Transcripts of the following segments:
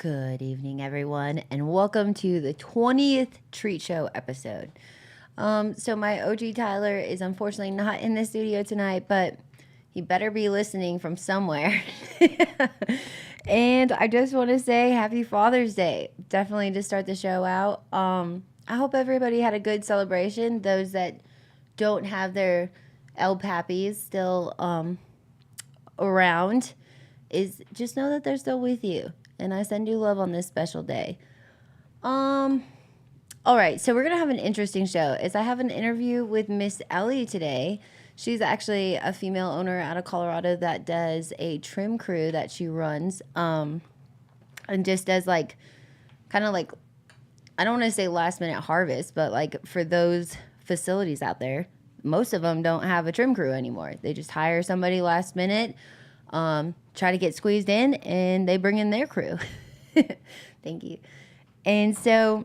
Good evening, everyone, and welcome to the 20th Treat Show episode. So my OG Tyler is unfortunately not in the studio tonight, but he better be listening from somewhere. And I just want to say happy Father's Day. Definitely to start the show out. I hope everybody had a good celebration. Those that don't have their El Pappies still around, is just know that they're still with you. And I send you love on this special day. All right, so we're gonna have an interesting show. Is I have an interview with Miss Ellie today. She's actually a female owner out of Colorado that does a trim crew that she runs, and just does like, kind of like, I don't want to say last minute harvest, but like for those facilities out there, most of them don't have a trim crew anymore. They just hire somebody last minute, try to get squeezed in, and they bring in their crew. Thank you. And so,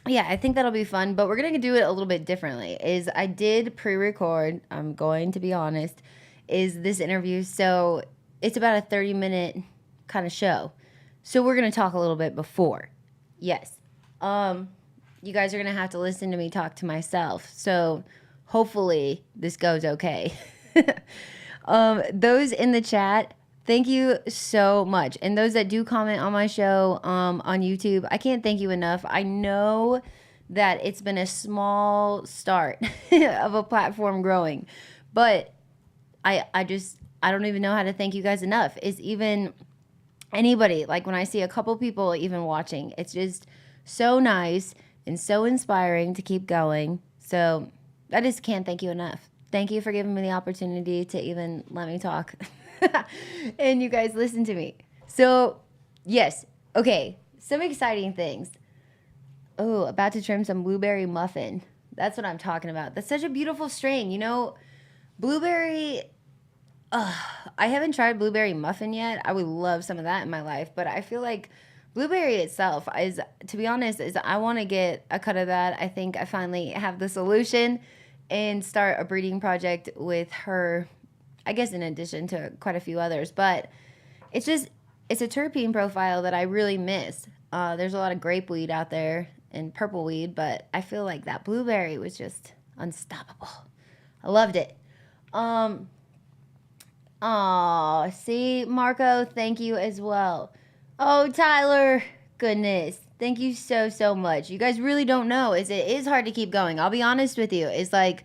yeah, I think that'll be fun, but we're going to do it a little bit differently. Is I did pre-record, I'm going to be honest, is this interview. So it's about a 30-minute kind of show. So we're going to talk a little bit before. Yes. You guys are going to have to listen to me talk to myself. So hopefully this goes okay. Those in the chat, thank you so much. And those that do comment on my show on YouTube, I can't thank you enough. I know that it's been a small start of a platform growing, but I don't even know how to thank you guys enough. It's even anybody, like when I see a couple people even watching, it's just so nice and so inspiring to keep going. So I just can't thank you enough. Thank you for giving me the opportunity to even let me talk. And you guys listen to me. So, yes. Okay. Some exciting things. Oh, about to trim some blueberry muffin. That's what I'm talking about. That's such a beautiful strain. You know, blueberry, I haven't tried blueberry muffin yet. I would love some of that in my life, but I feel like blueberry itself is, to be honest, is I want to get a cut of that. I think I finally have the solution and start a breeding project with her, I guess in addition to quite a few others. But it's a terpene profile that I really miss. There's a lot of grape weed out there and purple weed, but I feel like that blueberry was just unstoppable. I loved it. See, Marco, thank you as well. Oh, Tyler, goodness. Thank you so, so much. You guys really don't know. It is hard to keep going. I'll be honest with you. It's like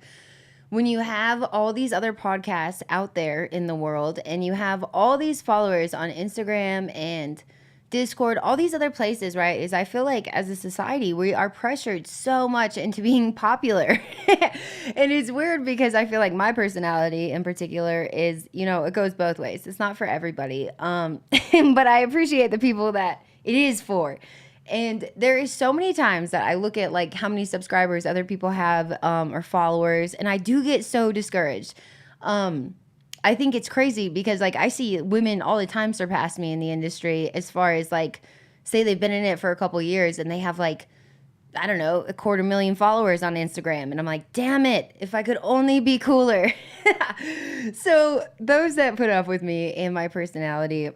when you have all these other podcasts out there in the world and you have all these followers on Instagram and Discord, all these other places, right? Is I feel like as a society, we are pressured so much into being popular. And it's weird because I feel like my personality in particular is, it goes both ways. It's not for everybody. But I appreciate the people that it is for. And there is so many times that I look at like how many subscribers other people have or followers, and I do get so discouraged. I think it's crazy because like I see women all the time surpass me in the industry as far as like, say they've been in it for a couple years and they have like, I don't know, 250,000 followers on Instagram. And I'm like, damn it, if I could only be cooler. So those that put up with me and my personality,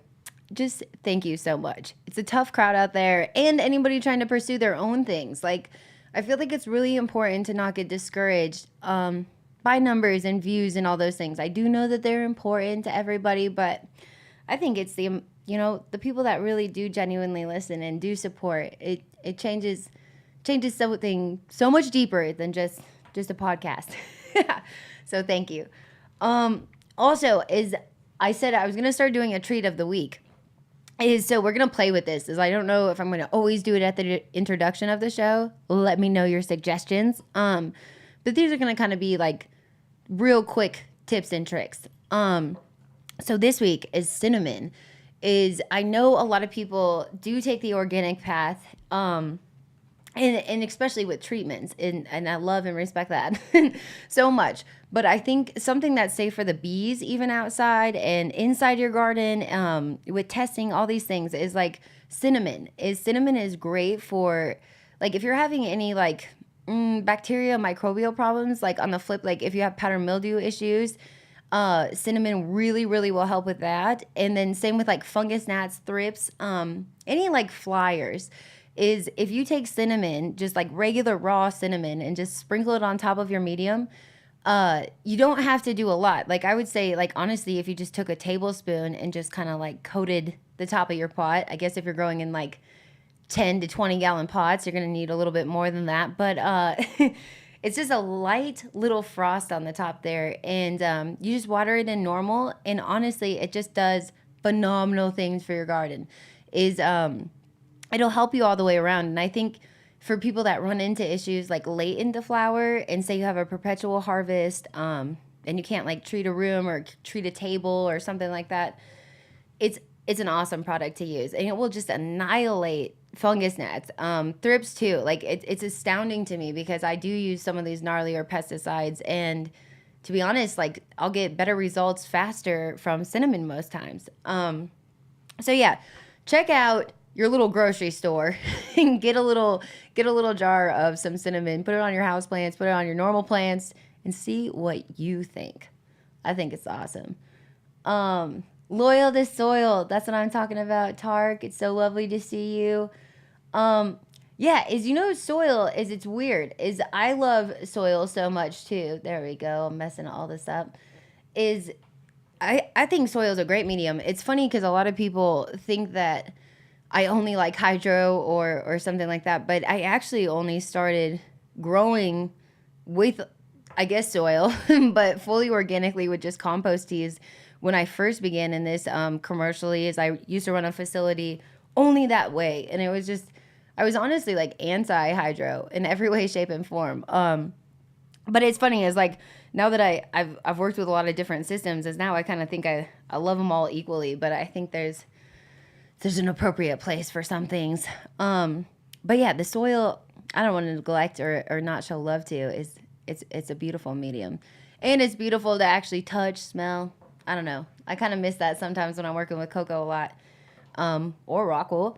just thank you so much. It's a tough crowd out there, and anybody trying to pursue their own things. Like, I feel like it's really important to not get discouraged by numbers and views and all those things. I do know that they're important to everybody, but I think it's the people that really do genuinely listen and do support. It changes something so much deeper than just a podcast. So thank you. Also, is I said I was gonna start doing a treat of the week. So we're going to play with this. I don't know if I'm going to always do it at the introduction of the show. Let me know your suggestions. But these are going to kind of be like real quick tips and tricks. So this week is cinnamon. I know a lot of people do take the organic path. And especially with treatments, and I love and respect that so much. But I think something that's safe for the bees, even outside and inside your garden, with testing all these things, is like cinnamon. Cinnamon is great for, like, if you're having any like bacteria, microbial problems. Like on the flip, like if you have powder mildew issues, Cinnamon really, really will help with that. And then same with like fungus gnats, thrips, any like flyers. Is if you take cinnamon, just like regular raw cinnamon, and just sprinkle it on top of your medium, you don't have to do a lot. Like I would say, like honestly, if you just took a tablespoon and just kind of like coated the top of your pot, I guess if you're growing in like 10 to 20 gallon pots, you're going to need a little bit more than that. But it's just a light little frost on the top there. And you just water it in normal. And honestly, it just does phenomenal things for your garden. It'll help you all the way around. And I think for people that run into issues like late into flower and say you have a perpetual harvest, and you can't like treat a room or treat a table or something like that, it's an awesome product to use, and it will just annihilate fungus gnats, thrips too. Like it's astounding to me because I do use some of these gnarlier pesticides, and to be honest, like I'll get better results faster from cinnamon most times. So yeah, check out your little grocery store and get a little jar of some cinnamon. Put it on your house plants, put it on your normal plants, and see what you think. I think it's awesome. Loyal to soil, that's what I'm talking about. Tark, it's so lovely to see you. Yeah, soil is, it's weird. Is I love soil so much too. There we go. I'm messing all this up. Is I think soil is a great medium. It's funny because a lot of people think that I only like hydro or something like that, but I actually only started growing with, I guess, soil, but fully organically with just compost teas when I first began in this commercially. As I used to run a facility only that way, and it was just, I was honestly like anti-hydro in every way, shape, and form. But it's funny, is like now that I've worked with a lot of different systems, is now I kind of think I love them all equally, but I think there's an appropriate place for some things. But yeah, the soil, I don't want to neglect or not show love to, is it's a beautiful medium. And it's beautiful to actually touch, smell. I don't know. I kind of miss that sometimes when I'm working with Coco a lot. Or Rockwool.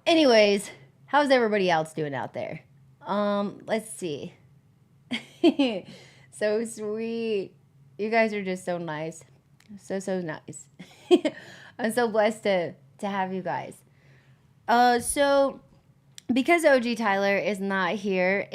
Anyways, how's everybody else doing out there? Let's see. So sweet. You guys are just so nice. So nice. I'm so blessed to have you guys. So because OG Tyler is not here,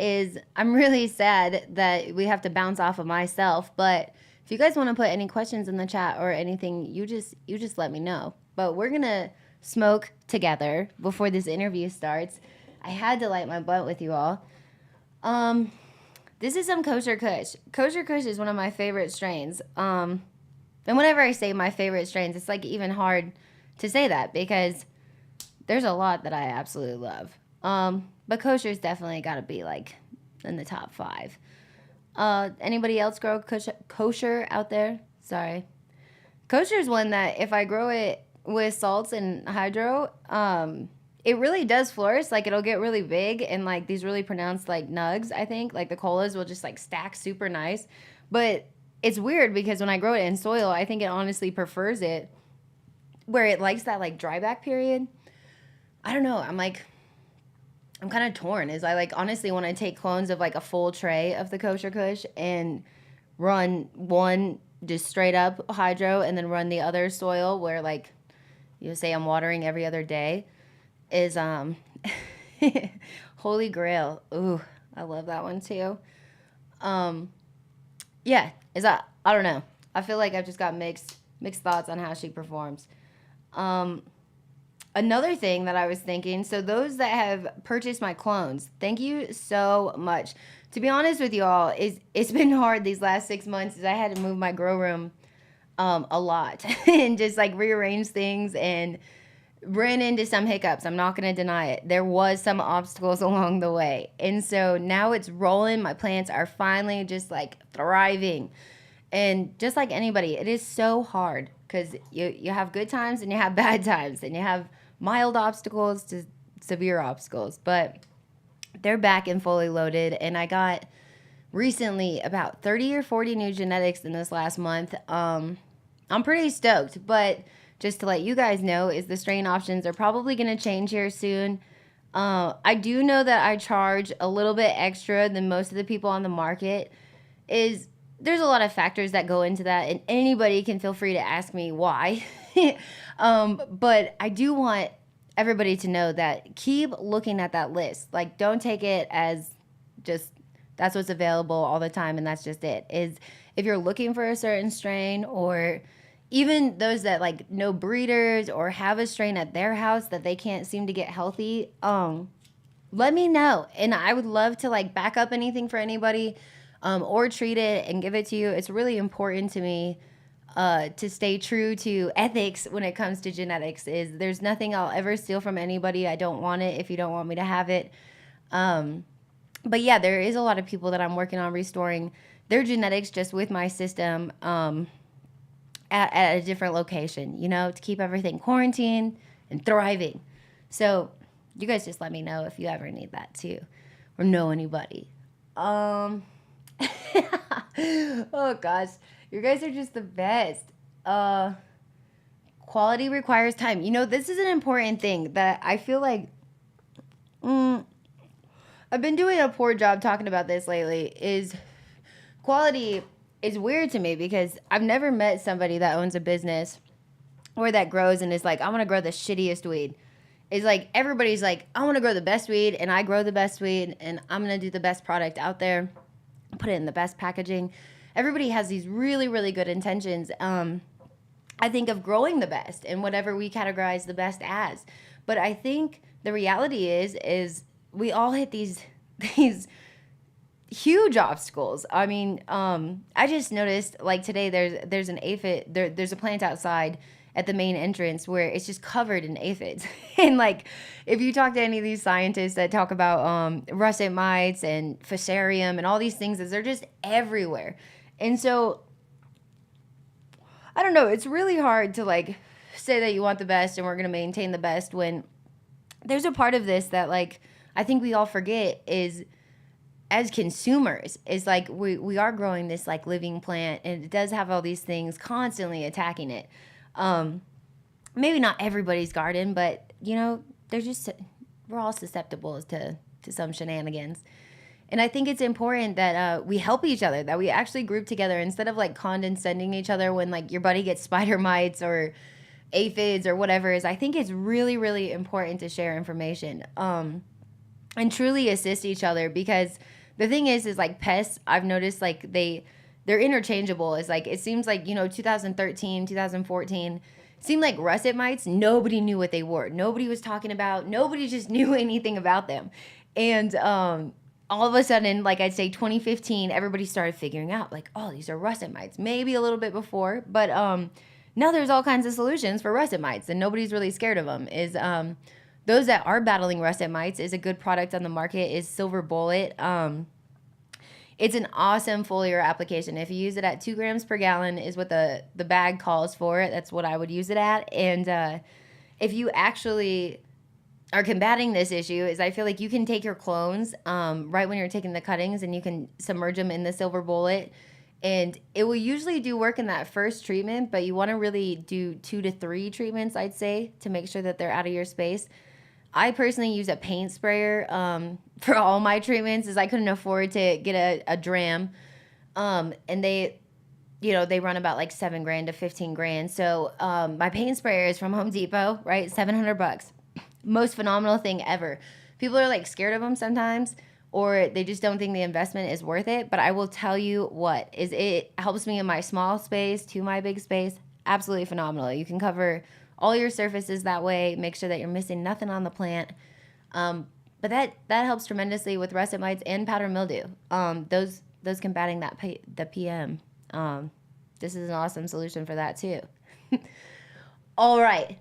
I'm really sad that we have to bounce off of myself, but if you guys want to put any questions in the chat or anything, you just let me know. But we're going to smoke together before this interview starts. I had to light my blunt with you all. This is some Kosher Kush. Kosher Kush is one of my favorite strains. And whenever I say my favorite strains, it's like even hard to say that because there's a lot that I absolutely love. But Kosher's definitely got to be like in the top 5. Anybody else grow kosher out there? Sorry. Kosher is one that if I grow it with salts and hydro, it really does flourish. Like it'll get really big and like these really pronounced like nugs, I think. Like the colas will just like stack super nice. But it's weird because when I grow it in soil, I think it honestly prefers it where it likes that like dry back period. I don't know. I'm kind of torn. Is I like honestly want to take clones of like a full tray of the Kosher Kush and run one just straight up hydro and then run the other soil where like you say I'm watering every other day is Holy Grail. Ooh, I love that one too. Yeah, I don't know. I feel like I've just got mixed thoughts on how she performs. Another thing that I was thinking, so those that have purchased my clones, thank you so much. To be honest with you all, it's been hard these last 6 months as I had to move my grow room a lot and just like rearrange things and ran into some hiccups. I'm not going to deny it. There was some obstacles along the way. And so now it's rolling. My plants are finally just like thriving. And just like anybody, it is so hard because you have good times and you have bad times and you have mild obstacles to severe obstacles, but they're back and fully loaded. And I got recently about 30 or 40 new genetics in this last month. I'm pretty stoked, but just to let you guys know is the strain options are probably going to change here soon. I do know that I charge a little bit extra than most of the people on the market. Is there's a lot of factors that go into that, and anybody can feel free to ask me why. But I do want everybody to know that keep looking at that list. Like, don't take it as just that's what's available all the time and that's just it. Is if you're looking for a certain strain, or even those that like know breeders or have a strain at their house that they can't seem to get healthy, let me know. And I would love to like back up anything for anybody, or treat it and give it to you. It's really important to me to stay true to ethics when it comes to genetics. Is there's nothing I'll ever steal from anybody. I don't want it if you don't want me to have it. But yeah, there is a lot of people that I'm working on restoring their genetics just with my system, at a different location, you know, to keep everything quarantined and thriving. So you guys just let me know if you ever need that too, or know anybody. Oh gosh, you guys are just the best. Quality requires time. You know, this is an important thing that I feel like I've been doing a poor job talking about this lately. Is quality is weird to me because I've never met somebody that owns a business or that grows and is like, I want to grow the shittiest weed. It's like everybody's like, I want to grow the best weed, and I grow the best weed, and I'm going to do the best product out there, put it in the best packaging. Everybody has these really, really good intentions. I think of growing the best and whatever we categorize the best as. But I think the reality is we all hit these huge obstacles. I mean, I just noticed like today there's an aphid, there's a plant outside at the main entrance where it's just covered in aphids. And like if you talk to any of these scientists that talk about russet mites and fusarium and all these things, they're just everywhere. And so I don't know, it's really hard to like say that you want the best and we're going to maintain the best when there's a part of this that like I think we all forget is as consumers is like we are growing this like living plant, and it does have all these things constantly attacking it. Maybe not everybody's garden, but you know, we're all susceptible to some shenanigans. And I think it's important that we help each other, that we actually group together instead of like condescending each other when like your buddy gets spider mites or aphids or whatever is. I think it's really, really important to share information and truly assist each other, because the thing is like pests, I've noticed like they're interchangeable. It's like, it seems like, you know, 2013, 2014, seemed like russet mites, nobody knew what they were. Nobody was talking about, nobody just knew anything about them. And all of a sudden, like I'd say 2015, everybody started figuring out like, oh, these are russet mites. Maybe a little bit before, but now there's all kinds of solutions for russet mites and nobody's really scared of them. Is those that are battling russet mites, is a good product on the market is Silver Bullet. It's an awesome foliar application. If you use it at 2 grams per gallon is what the bag calls for. That's what I would use it at. And if you actually are combating this issue, is I feel like you can take your clones right when you're taking the cuttings and you can submerge them in the Silver Bullet. And it will usually do work in that first treatment, but you want to really do 2 to 3 treatments, I'd say, to make sure that they're out of your space. I personally use a paint sprayer for all my treatments, as I couldn't afford to get a dram. And they run about like $7,000 to $15,000. So my paint sprayer is from Home Depot, right? $700. Most phenomenal thing ever. People are like scared of them sometimes, or they just don't think the investment is worth it. But I will tell you what, is it helps me in my small space to my big space. Absolutely phenomenal. You can cover all your surfaces that way. Make sure that you're missing nothing on the plant. But that helps tremendously with russet mites and powder mildew. Those combating the PM. This is an awesome solution for that too. All right.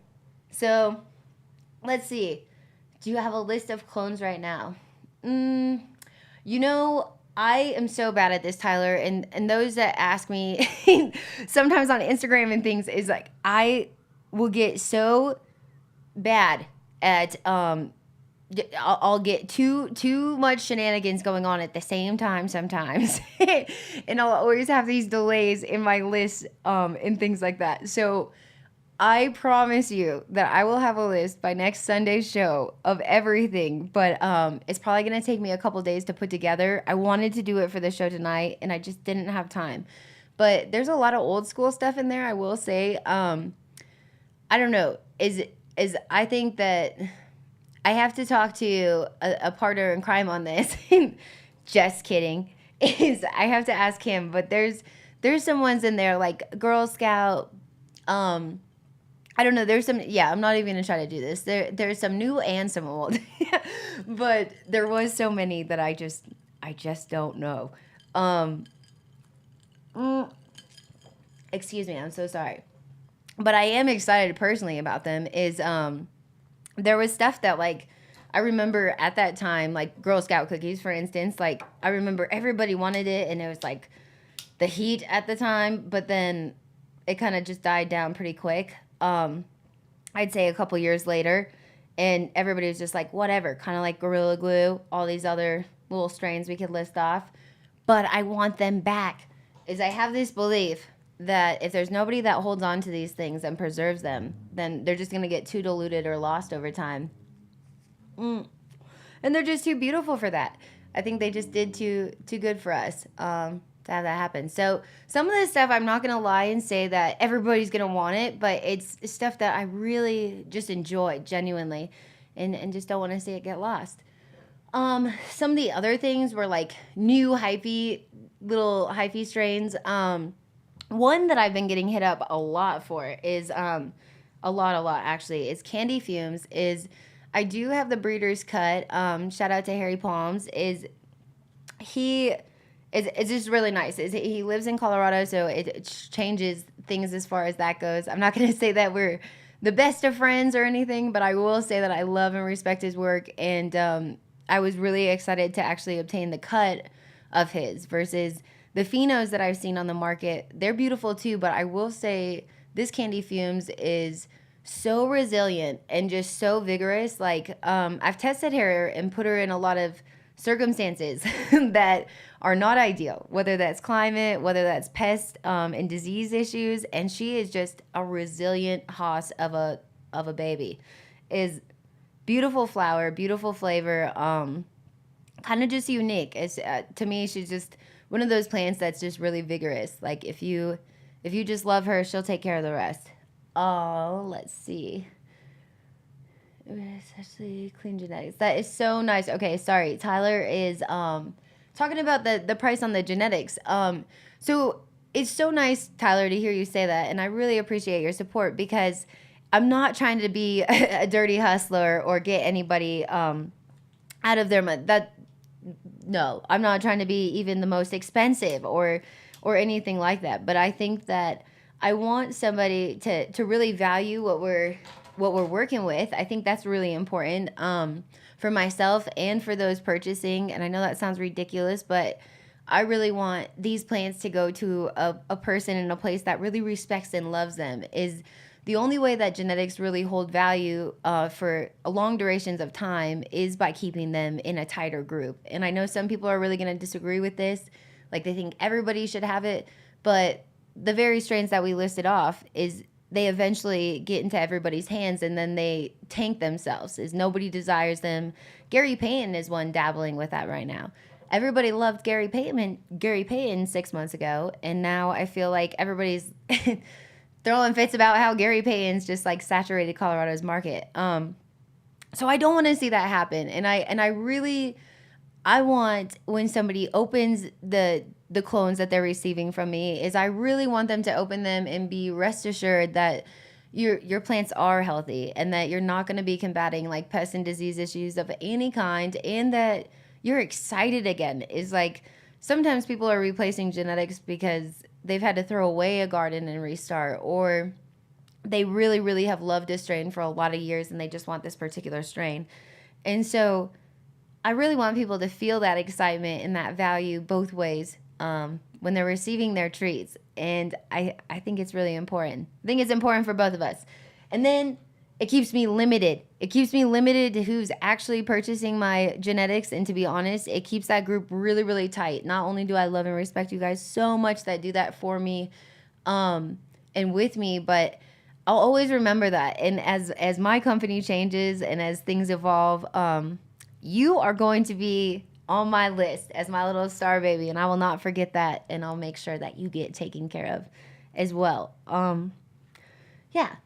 So let's see. Do you have a list of clones right now? You know, I am so bad at this, Tyler. And those that ask me sometimes on Instagram and things is like, I will get so bad at I'll get too much shenanigans going on at the same time sometimes. And I'll always have these delays in my list and things like that. So I promise you that I will have a list by next Sunday's show of everything, but it's probably gonna take me a couple days to put together. I wanted to do it for the show tonight, and I just didn't have time. But there's a lot of old school stuff in there. I will say, I don't know. Is I think that I have to talk to a partner in crime on this. Just kidding. Is I have to ask him, but there's some ones in there like Girl Scout. Um, I don't know. There's some. Yeah, I'm not even gonna try to do this. There's some new and some old, but there was so many that I just don't know. Um, mm, excuse me. I'm so sorry, but I am excited personally about them. Is there was stuff that like I remember at that time, like Girl Scout cookies, for instance. Like I remember everybody wanted it, and it was like the heat at the time, but then it kind of just died down pretty quick. I'd say a couple years later, and everybody was just like, whatever, kind of like Gorilla Glue, all these other little strains we could list off. But I want them back. Is I have this belief that if there's nobody that holds on to these things and preserves them, then they're just gonna get too diluted or lost over time. Mm. And they're just too beautiful for that. I think they just did too good for us to have that happen. So some of this stuff, I'm not gonna lie and say that everybody's gonna want it, but it's stuff that I really just enjoy genuinely, and just don't want to see it get lost. Some of the other things were like new hypey little hyphy strains. One that I've been getting hit up a lot for is a lot actually is Candy Fumes. Is I do have the breeder's cut. Shout out to Harry Palms. Is he is it's just really nice. Is he lives in Colorado, so it changes things as far as that goes. I'm not gonna say that we're the best of friends or anything, but I will say that I love and respect his work, and I was really excited to actually obtain the cut of his versus the phenos that I've seen on the market. They're beautiful too, but I will say this Candy Fumes is so resilient and just so vigorous. Like I've tested her and put her in a lot of circumstances that are not ideal, whether that's climate, whether that's pest and disease issues, and she is just a resilient hoss of a baby. Is beautiful flower, beautiful flavor, kind of just unique. It's to me, she's just one of those plants that's just really vigorous. Like if you just love her, she'll take care of the rest. Oh, let's see. Especially clean genetics. That is so nice. Okay, sorry. Tyler is talking about the price on the genetics. So it's so nice, Tyler, to hear you say that, and I really appreciate your support because I'm not trying to be a dirty hustler or get anybody out of their money. That no, I'm not trying to be even the most expensive or anything like that. But I think that I want somebody to really value what we're working with. I think that's really important for myself and for those purchasing. And I know that sounds ridiculous, but I really want these plants to go to a person in a place that really respects and loves them. Is the only way that genetics really hold value for long durations of time is by keeping them in a tighter group. And I know some people are really going to disagree with this. Like they think everybody should have it. But the very strains that we listed off is they eventually get into everybody's hands and then they tank themselves. Is nobody desires them. Gary Payton is one dabbling with that right now. Everybody loved Gary Payton 6 months ago, and now I feel like everybody's throwing fits about how Gary Payton's just like saturated Colorado's market. So I don't want to see that happen, and I really I want when somebody opens the clones that they're receiving from me is I really want them to open them and be rest assured that your plants are healthy and that you're not going to be combating like pest and disease issues of any kind, and that you're excited again. Is like sometimes people are replacing genetics because they've had to throw away a garden and restart, or they really really have loved a strain for a lot of years and they just want this particular strain. And so I really want people to feel that excitement and that value both ways when they're receiving their treats. And I think it's really important. I think it's important for both of us. And then it keeps me limited. It keeps me limited to who's actually purchasing my genetics. And to be honest, it keeps that group really, really tight. Not only do I love and respect you guys so much that do that for me and with me, but I'll always remember that. And as my company changes and as things evolve, you are going to be on my list as my little star baby, and I will not forget that. And I'll make sure that you get taken care of as well. Yeah.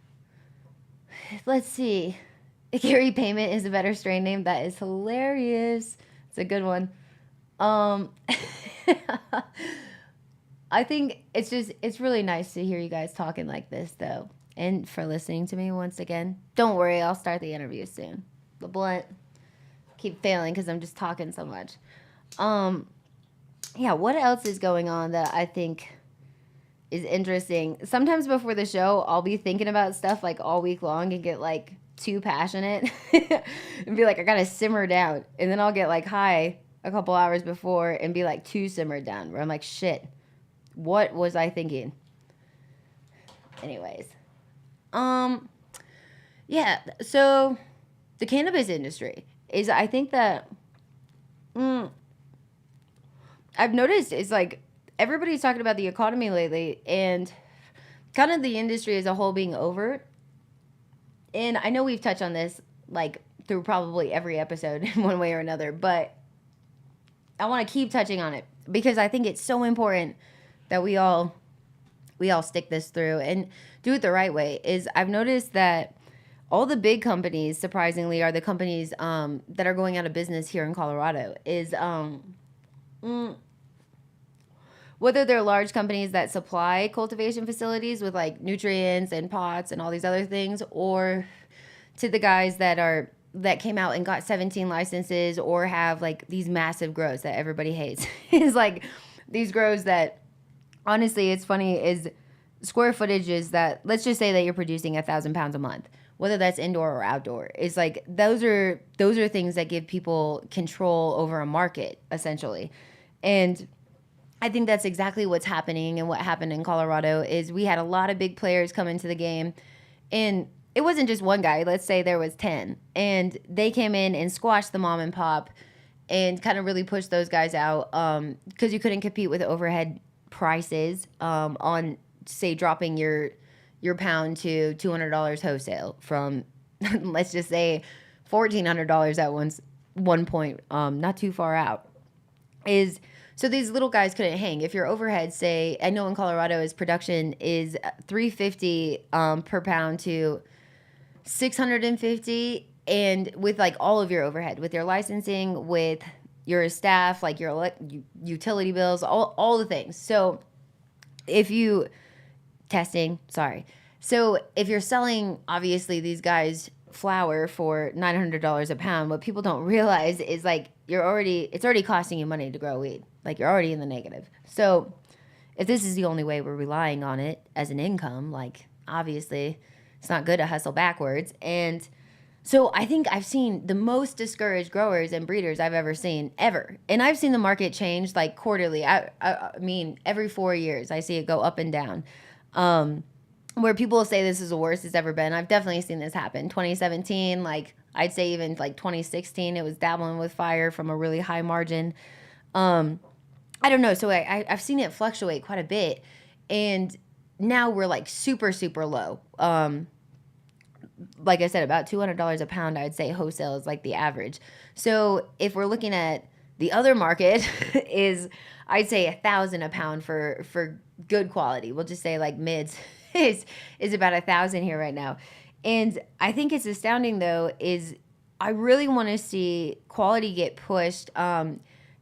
Let's see. Gary Payment is a better strain name. That is hilarious. It's a good one. Um, I think it's really nice to hear you guys talking like this, though, and for listening to me once again. Don't worry, I'll start the interview soon. The blunt keep failing because I'm just talking so much. Um, yeah. What else is going on that I think is interesting? Sometimes before the show, I'll be thinking about stuff like all week long and get like too passionate and be like, I gotta simmer down, and then I'll get like high a couple hours before and be like too simmered down, where I'm like, shit. What was I thinking? Anyways, um, yeah. So the cannabis industry is, I think that I've noticed is like everybody's talking about the economy lately and kind of the industry as a whole being over. And I know we've touched on this like through probably every episode in one way or another, but I want to keep touching on it because I think it's so important that we all stick this through and do it the right way. Is I've noticed that all the big companies, surprisingly, are the companies that are going out of business here in Colorado. Is mm, whether they're large companies that supply cultivation facilities with like nutrients and pots and all these other things, or to the guys that came out and got 17 licenses or have like these massive grows that everybody hates. It's like these grows that honestly, it's funny is square footage is that let's just say that you're producing 1,000 pounds a month, whether that's indoor or outdoor. Is like those are things that give people control over a market essentially, and I think that's exactly what's happening. And what happened in Colorado is we had a lot of big players come into the game, and it wasn't just one guy. Let's say there was 10, and they came in and squashed the mom and pop and kind of really pushed those guys out because you couldn't compete with overhead prices on say dropping your pound to $200 wholesale from let's just say $1,400 at one point, not too far out. Is so these little guys couldn't hang. If your overhead, say, I know in Colorado, is production is 350 per pound to 650, and with like all of your overhead, with your licensing, with your staff, like your utility bills, all the things. So if you testing, sorry. So if you're selling, obviously these guys flour for $900 a pound, what people don't realize is like it's already costing you money to grow weed. Like you're already in the negative. So if this is the only way we're relying on it as an income, like obviously it's not good to hustle backwards. And so I think I've seen the most discouraged growers and breeders I've ever seen ever. And I've seen the market change like quarterly. I mean, every 4 years I see it go up and down. Where people say this is the worst it's ever been. I've definitely seen this happen. 2017, like I'd say even like 2016, it was dabbling with fire from a really high margin. I don't know. So I've seen it fluctuate quite a bit. And now we're like super, super low. Like I said, about $200 a pound, I'd say wholesale is like the average. So if we're looking at the other market is, I'd say 1,000 a pound for good quality. We'll just say like mids is about 1,000 here right now. And I think it's astounding though, is I really want to see quality get pushed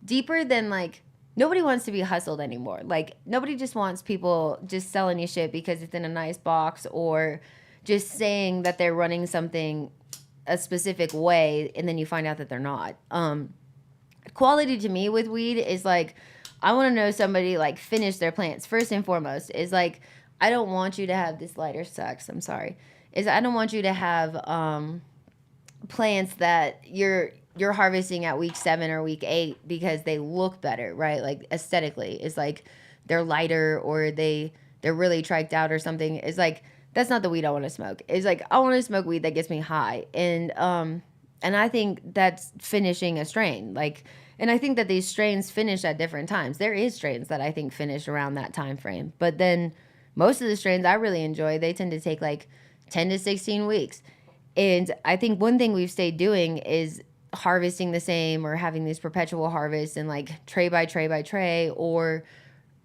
deeper than like, nobody wants to be hustled anymore. Like nobody just wants people just selling you shit because it's in a nice box, or just saying that they're running something a specific way and then you find out that they're not. Quality to me with weed is like, I want to know somebody like finish their plants first and foremost. Is like, I don't want you to have, this lighter sucks, I'm sorry. Is I don't want you to have plants that you're harvesting at week 7 or week 8 because they look better, right? Like aesthetically, it's like they're lighter or they're really triked out or something. It's like, that's not the weed I want to smoke. It's like, I want to smoke weed that gets me high. And I think that's finishing a strain. Like, and I think that these strains finish at different times. There is strains that I think finish around that time frame. But then most of the strains I really enjoy, they tend to take like 10 to 16 weeks. And I think one thing we've stayed doing is harvesting the same, or having these perpetual harvests, and like tray by tray by tray, or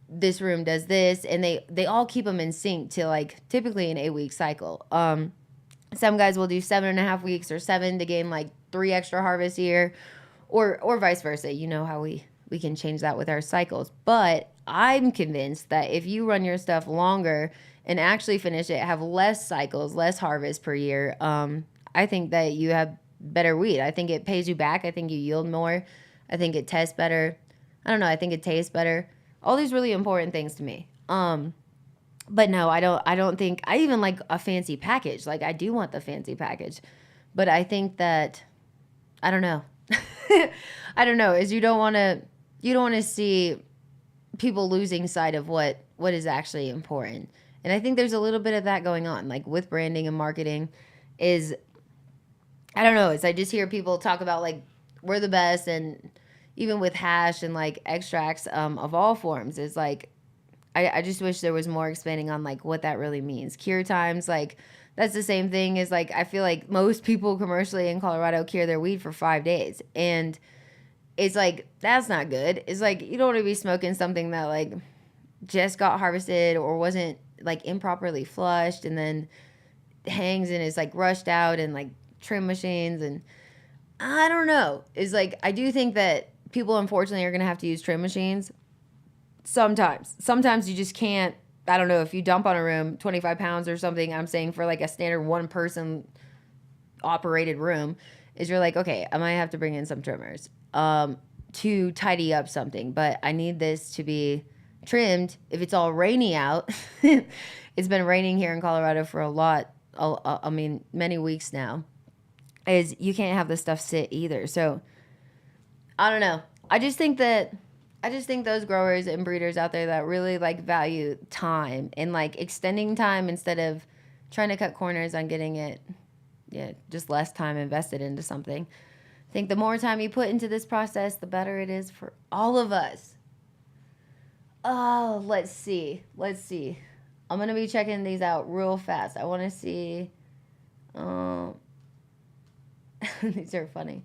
this room does this, and they all keep them in sync to like typically an 8-week cycle. Some guys will do 7.5 weeks or 7 to gain like 3 extra harvests a year, or vice versa. You know how we can change that with our cycles. But I'm convinced that if you run your stuff longer and actually finish it, have less cycles, less harvests per year, I think that you have better weed. I think it pays you back. I think you yield more. I think it tests better. I don't know. I think it tastes better. All these really important things to me. But no, I don't think I even like a fancy package. Like, I do want the fancy package, but I think that, I don't know. I don't know. Is you don't want to see people losing sight of what is actually important. And I think there's a little bit of that going on, like with branding and marketing. Is, I don't know, is I just hear people talk about like, we're the best, and even with hash and like extracts of all forms, is like, I just wish there was more expanding on like what that really means. Cure times, like that's the same thing as like, I feel like most people commercially in Colorado cure their weed for 5 days. And it's like, that's not good. It's like, you don't want to be smoking something that like just got harvested or wasn't like improperly flushed and then hangs and is like rushed out in like trim machines. And I don't know. It's like, I do think that people unfortunately are going to have to use trim machines sometimes you just can't. I don't know, if you dump on a room 25 pounds or something, I'm saying for like a standard 1-person operated room, is you're like, okay, I might have to bring in some trimmers to tidy up something, but I need this to be trimmed. If it's all rainy out, it's been raining here in Colorado for many weeks now, is you can't have this stuff sit either. So I don't know. I just think those growers and breeders out there that really like value time and like extending time instead of trying to cut corners on getting it, just less time invested into something. I think the more time you put into this process, the better it is for all of us. Oh, let's see. I'm going to be checking these out real fast. I want to see. These are funny.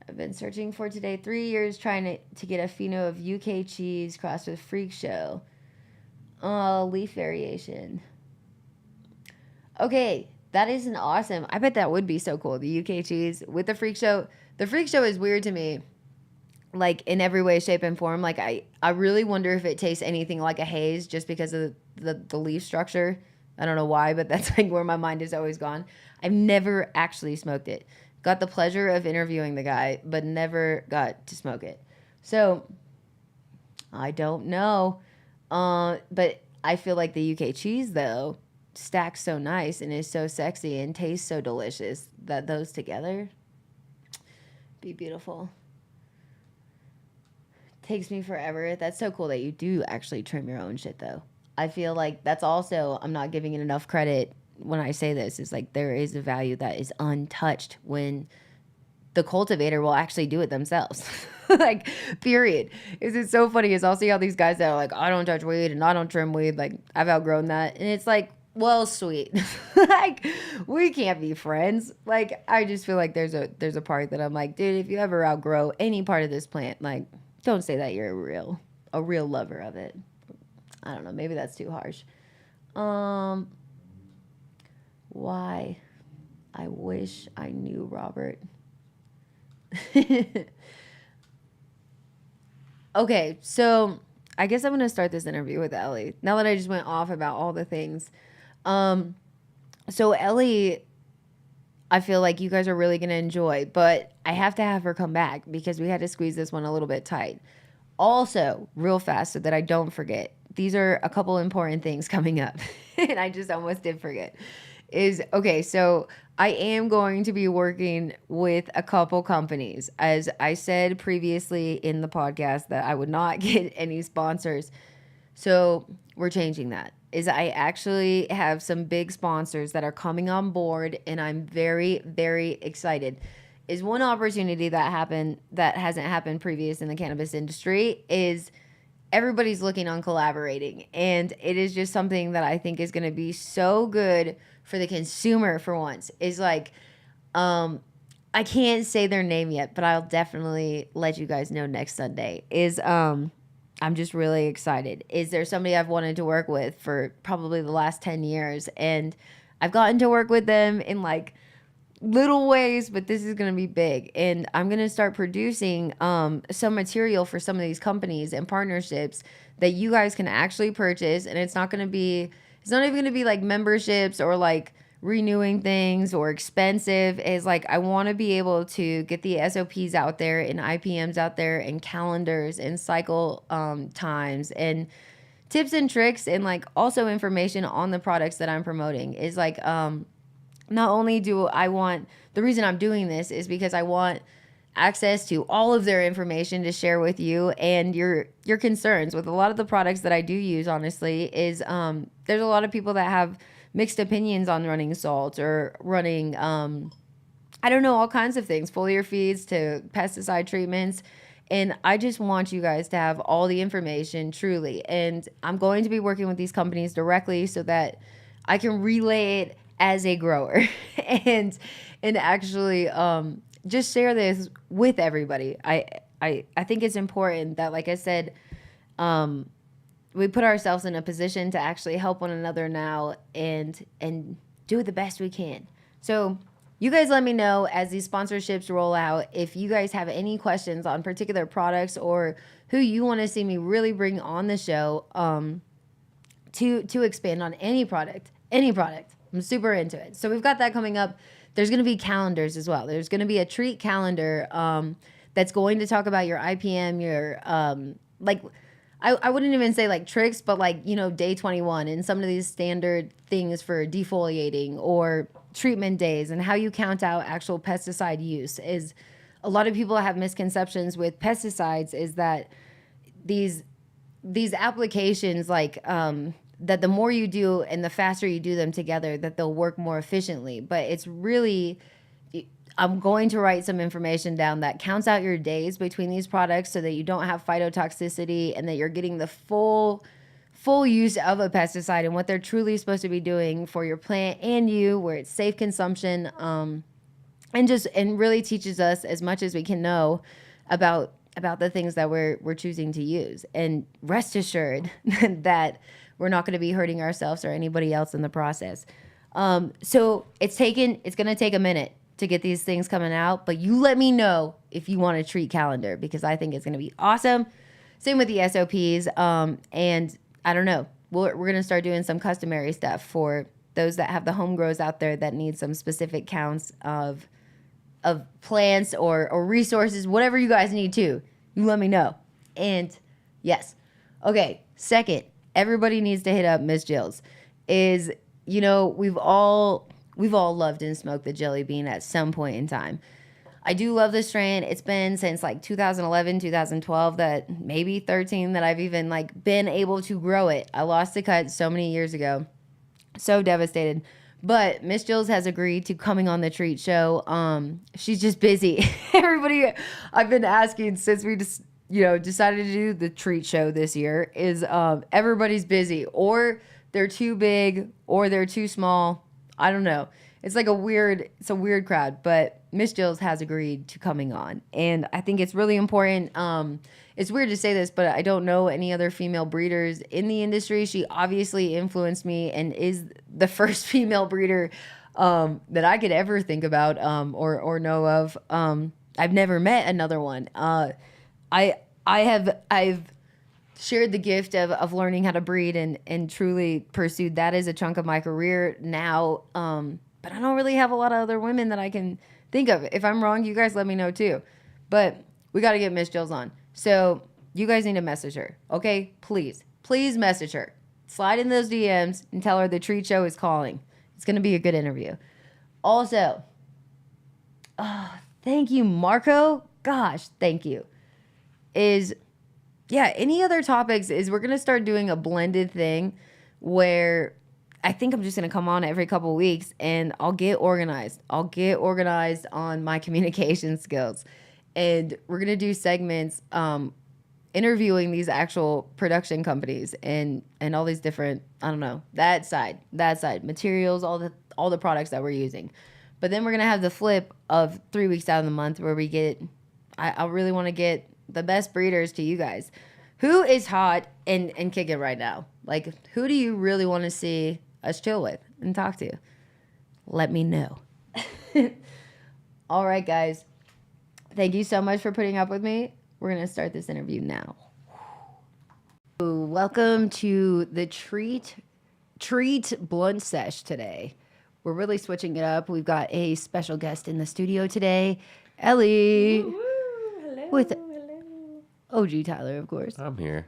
I've been searching for today 3 years trying to get a pheno of UK cheese crossed with Freak Show. Leaf variation. Okay, that is an awesome. I bet that would be so cool. The UK cheese with the Freak Show. The Freak Show is weird to me, like in every way, shape, and form. Like I really wonder if it tastes anything like a haze just because of the leaf structure. I don't know why, but that's like where my mind has always gone. I've never actually smoked it. Got the pleasure of interviewing the guy, but never got to smoke it. So, I don't know. But I feel like the UK cheese, though, stacks so nice and is so sexy and tastes so delicious that those together be beautiful. Takes me forever. That's so cool that you do actually trim your own shit, though. I feel like that's also, I'm not giving it enough credit when I say this, is like there is a value that is untouched when the cultivator will actually do it themselves. Like, period. It's so funny is I'll see all these guys that are like, I don't touch weed and I don't trim weed. Like, I've outgrown that. And it's like, well, sweet. Like, we can't be friends. Like, I just feel like there's a part that I'm like, dude, if you ever outgrow any part of this plant, like, don't say that you're a real lover of it. I don't know. Maybe that's too harsh. Why? I wish I knew Robert. Okay, so I guess I'm going to start this interview with Ellie. Now that I just went off about all the things. So Ellie, I feel like you guys are really going to enjoy, but I have to have her come back because we had to squeeze this one a little bit tight. Also, real fast so that I don't forget, these are a couple important things coming up, and I just almost did forget. Okay, so I am going to be working with a couple companies. As I said previously in the podcast that I would not get any sponsors. So we're changing that. I actually have some big sponsors that are coming on board, and I'm very, very excited. One opportunity that hasn't happened previous in the cannabis industry is everybody's looking on collaborating, and it is just something that I think is going to be so good for the consumer for once. Is like, I can't say their name yet, but I'll definitely let you guys know next Sunday. I'm just really excited. Is there somebody I've wanted to work with for probably the last 10 years, and I've gotten to work with them in like little ways, but this is going to be big, and I'm going to start producing some material for some of these companies and partnerships that you guys can actually purchase, and it's not even going to be like memberships or like renewing things or expensive. Is like, I want to be able to get the SOPs out there and IPMs out there and calendars and cycle times and tips and tricks, and like also information on the products that I'm promoting. Is like, not only do I want, the reason I'm doing this is because I want access to all of their information to share with you, and your concerns with a lot of the products that I do use, honestly, is there's a lot of people that have mixed opinions on running salt or running I don't know, all kinds of things, foliar feeds to pesticide treatments. And I just want you guys to have all the information truly. And I'm going to be working with these companies directly so that I can relay it as a grower and actually just share this with everybody. I think it's important that, like I said, we put ourselves in a position to actually help one another now and do the best we can. So you guys let me know as these sponsorships roll out if you guys have any questions on particular products or who you want to see me really bring on the show to expand on any product. I'm super into it. So we've got that coming up. There's going to be calendars as well. There's going to be a treat calendar that's going to talk about your IPM, your like, I wouldn't even say like tricks, but like, day 21 and some of these standard things for defoliating or treatment days and how you count out actual pesticide use. Is a lot of people have misconceptions with pesticides, is that these applications, like that the more you do and the faster you do them together, that they'll work more efficiently. But it's really, I'm going to write some information down that counts out your days between these products so that you don't have phytotoxicity and that you're getting the full use of a pesticide and what they're truly supposed to be doing for your plant and you, where it's safe consumption, and really teaches us as much as we can know about the things that we're choosing to use. And rest assured that we're not going to be hurting ourselves or anybody else in the process. So it's going to take a minute to get these things coming out, but you let me know if you want a treat calendar, because I think it's going to be awesome. Same with the SOPs. And I don't know, we're going to start doing some customary stuff for those that have the home grows out there that need some specific counts of plants or resources, whatever you guys need to, you let me know. And yes. Okay. Second, everybody needs to hit up Miss Jill's. We've all loved and smoked the jelly bean at some point in time. I do love this strain. It's been since like 2011, 2012, that maybe 13 that I've even like been able to grow it. I lost the cut so many years ago. So devastated. But Miss Jill's has agreed to coming on the treat show. She's just busy. Everybody I've been asking since we just, decided to do the treat show this year is everybody's busy, or they're too big or they're too small. I don't know. It's like a weird crowd, but Miss Jill's has agreed to coming on. And I think it's really important. It's weird to say this, but I don't know any other female breeders in the industry. She obviously influenced me and is the first female breeder that I could ever think about or know of. I've never met another one. I've shared the gift of learning how to breed and truly pursued that as a chunk of my career now. But I don't really have a lot of other women that I can think of. If I'm wrong, you guys let me know too. But we got to get Miss Jill's on. So you guys need to message her, okay? Please message her. Slide in those DMs and tell her the treat show is calling. It's going to be a good interview. Also, thank you, Marco. Gosh, thank you. Any other topics is we're going to start doing a blended thing where I think I'm just going to come on every couple of weeks and I'll get organized. I'll get organized on my communication skills. And we're going to do segments interviewing these actual production companies and all these different, I don't know, that side, materials, all the products that we're using. But then we're gonna have the flip of 3 weeks out of the month where we get, I really want to get the best breeders to you guys. Who is hot and kicking right now? Like, who do you really want to see us chill with and talk to? Let me know. All right, guys. Thank you so much for putting up with me. We're going to start this interview now. Welcome to the Treat Blunt Sesh today. We're really switching it up. We've got a special guest in the studio today, Ellie. Woo-woo. Hello, With hello. OG Tyler, of course. I'm here.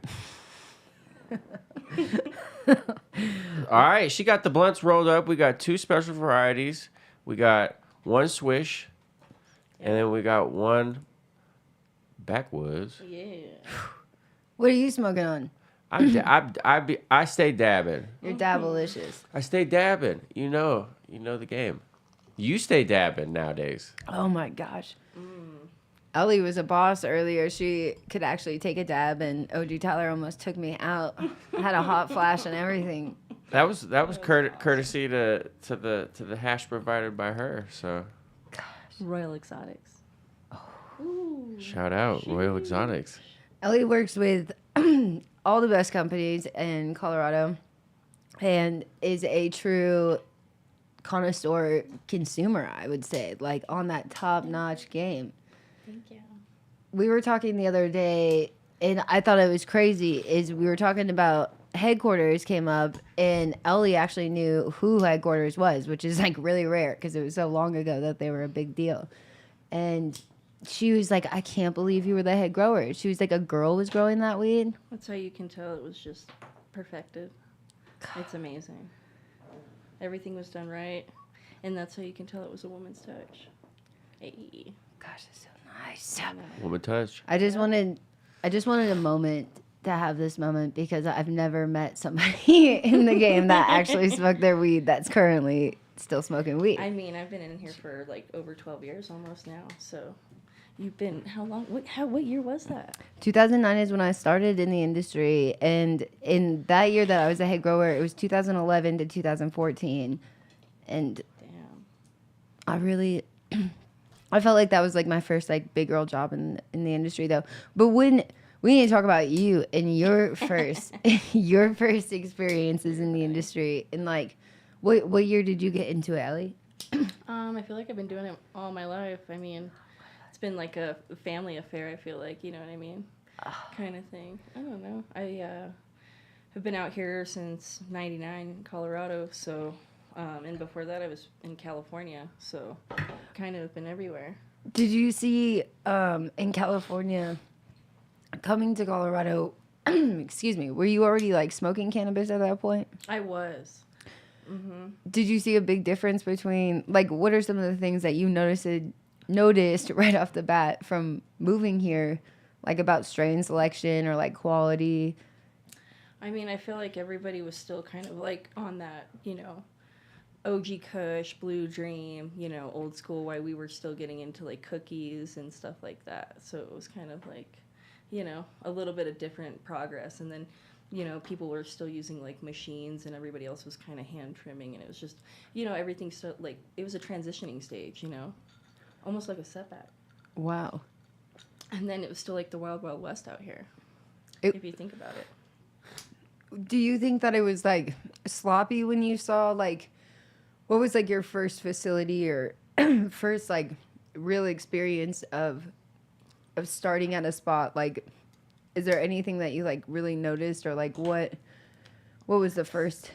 All right, she got the blunts rolled up. We got 2 special varieties. We got 1 swish, and then we got 1 backwoods. Yeah. What are you smoking on? I stay dabbing. You're dabblicious. I stay dabbing. You know the game. You stay dabbing nowadays. Oh my gosh. Ellie was a boss earlier. She could actually take a dab, and OG Tyler almost took me out. I had a hot flash and everything. That was courtesy to the hash provided by her. So Royal Exotics. shout out Royal Exotics. Ellie works with all the best companies in Colorado and is a true connoisseur consumer, I would say, like on that top-notch game. Thank you. We were talking the other day, and I thought it was crazy, is we were talking about headquarters came up, and Ellie actually knew who headquarters was, which is like really rare because it was so long ago that they were a big deal. And she was like, I can't believe you were the head grower. She was like, a girl was growing that weed. That's how you can tell it was just perfected. It's amazing. Everything was done right, and that's how you can tell it was a woman's touch. Hey. Gosh, it's so nice. Woman touch. I just wanted a moment to have this moment because I've never met somebody in the game that actually smoked their weed that's currently still smoking weed. I mean, I've been in here for like over 12 years almost now, so you've been, how long, what year was that? 2009 is when I started in the industry, and in that year that I was a head grower, it was 2011 to 2014, and Damn. I really, I felt like that was like my first like big girl job in the industry though. But when we need to talk about you and your first experiences in the industry, and like what year did you get into it, Ellie? I feel like I've been doing it all my life. I mean, it's been like a family affair, I feel like, you know what I mean? Kind of thing. I don't know. I have been out here since 99 in Colorado, so, and before that I was in California, so kind of been everywhere. Did you see in California coming to Colorado, excuse me, were you already like smoking cannabis at that point? I was. Mm-hmm. Did you see a big difference between, like, what are some of the things that you noticed right off the bat from moving here, like about strain selection or like quality? I mean, I feel like everybody was still kind of like on that, you know, OG Kush, Blue Dream, you know, old school, why we were still getting into like cookies and stuff like that. So it was kind of like, you know, a little bit of different progress. And then, you know, people were still using like machines and everybody else was kind of hand trimming. And it was just, you know, everything still like, it was a transitioning stage, you know, almost like a setback. Wow. And then it was still like the Wild Wild West out here, It- if you think about it. Do you think that it was like sloppy when you saw like, what was like your first facility or first like real experience of starting at a spot? Like, is there anything that you like really noticed, or like what was the first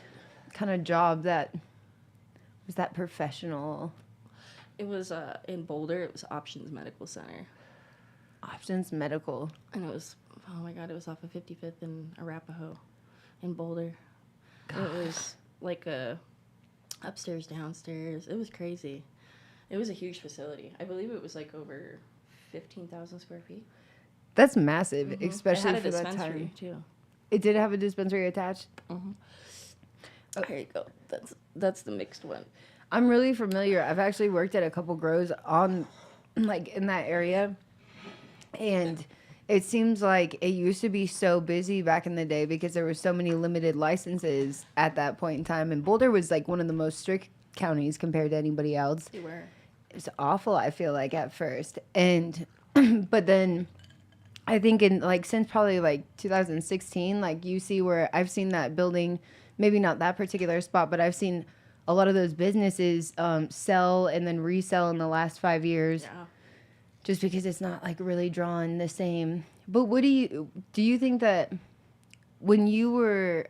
kind of job that was that professional? It was in Boulder. It was Options Medical Center. Options Medical. And it was, oh my God, it was off of 55th and Arapahoe in Boulder. It was like a upstairs, downstairs. It was crazy. It was a huge facility. I believe it was like over 15,000 square feet. That's massive, Mhm. especially It had for a that dispensary time. too. It did have a dispensary attached. Mm-hmm. Oh, here you go. That's the mixed one. I'm really familiar. I've actually worked at a couple grows on, like, in that area, and It seems like it used to be so busy back in the day because there were so many limited licenses at that point in time, and Boulder was like one of the most strict counties compared to anybody else. They were. It's awful, I feel like, at first. And but then I think in like since probably like 2016, like you see where I've seen that building, maybe not that particular spot, but I've seen a lot of those businesses sell and then resell in the last 5 years, Yeah. just because it's not like really drawn the same. But what do you think that when you were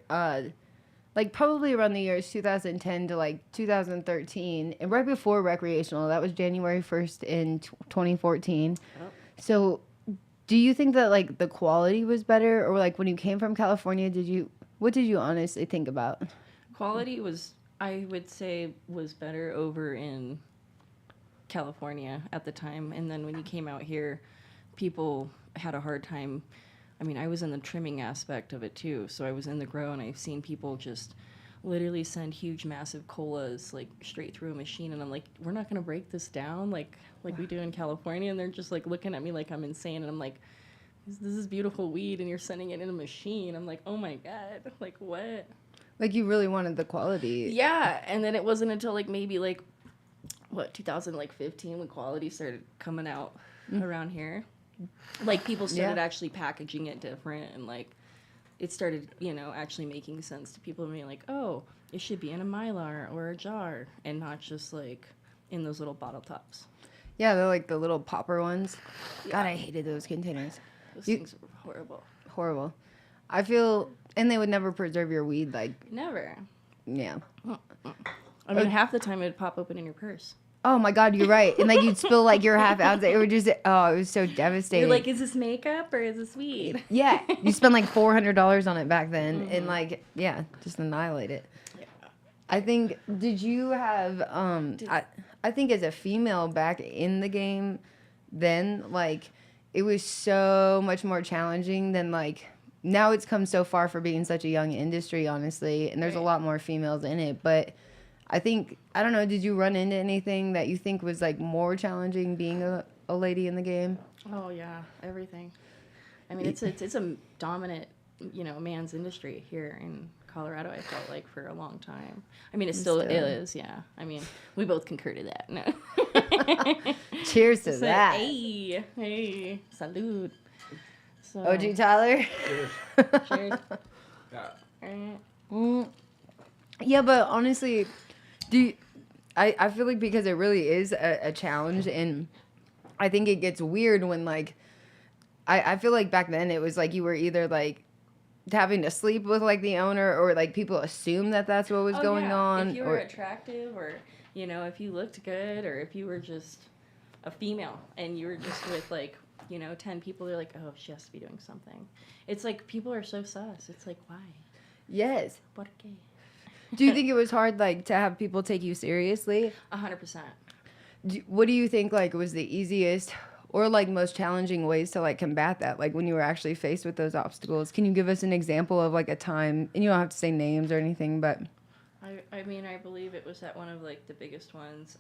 like probably around the years 2010 to like 2013 and right before recreational, that was January 1st in 2014. Yep. So do you think that like the quality was better, or like when you came from California, what did you honestly think about? Quality was, I would say, was better over in California at the time. And then when you came out here, people had a hard time. I mean, I was in the trimming aspect of it too. So I was in the grow, and I've seen people just literally send huge, massive colas like straight through a machine. And I'm like, we're not going to break this down like we do in California. And they're just like looking at me like I'm insane. And I'm like, this is beautiful weed, and you're sending it in a machine. I'm like, oh my God, like what? Like you really wanted the quality. Yeah, and then it wasn't until like maybe like what 2015 when quality started coming out around here. Like people started Yeah. actually packaging it different, and like it started, actually making sense to people and being like, oh, it should be in a Mylar or a jar and not just like in those little bottle tops. Yeah, they're like the little popper ones. God, I hated those containers. Those You- things were horrible. Horrible. I feel, and they would never preserve your weed. Like, Never. yeah. I mean, half the time it would pop open in your purse. Oh my God, you're right. And like you'd spill like your half ounce. It would just, oh, it was so devastating. You're like, is this makeup or is this weed? yeah, you spend like $400 on it back then, and like, yeah, just annihilate it. Yeah. I think. Did you have? I think as a female back in the game, then like, it was so much more challenging than like. Now it's come so far for being such a young industry, honestly, and there's a Right. lot more females in it. But I think I don't know. Did you run into anything that you think was like more challenging being a lady in the game? Oh yeah, everything. I mean, it's a dominant, man's industry here in Colorado. I felt like for a long time. I mean, it still is. Yeah. I mean, we both concur to that. No. Cheers to So, that. hey, salud. So, OG Tyler. cheers. Yeah. Alright. Yeah, but honestly, I feel like because it really is a challenge, and I think it gets weird when like I feel like back then it was like you were either like having to sleep with like the owner, or like people assume that that's what was Oh, going yeah. on. If you or were attractive, or if you looked good, or if you were just a female and you were just with like 10 people, they're like, oh, she has to be doing something. It's like people are so sus. It's like, why? yes. Por qué? Do you think it was hard like to have people take you seriously? 100%. What do you think like was the easiest or like most challenging ways to like combat that? Like when you were actually faced with those obstacles, can you give us an example of like a time? And you don't have to say names or anything, but I mean, I believe it was at one of like the biggest ones.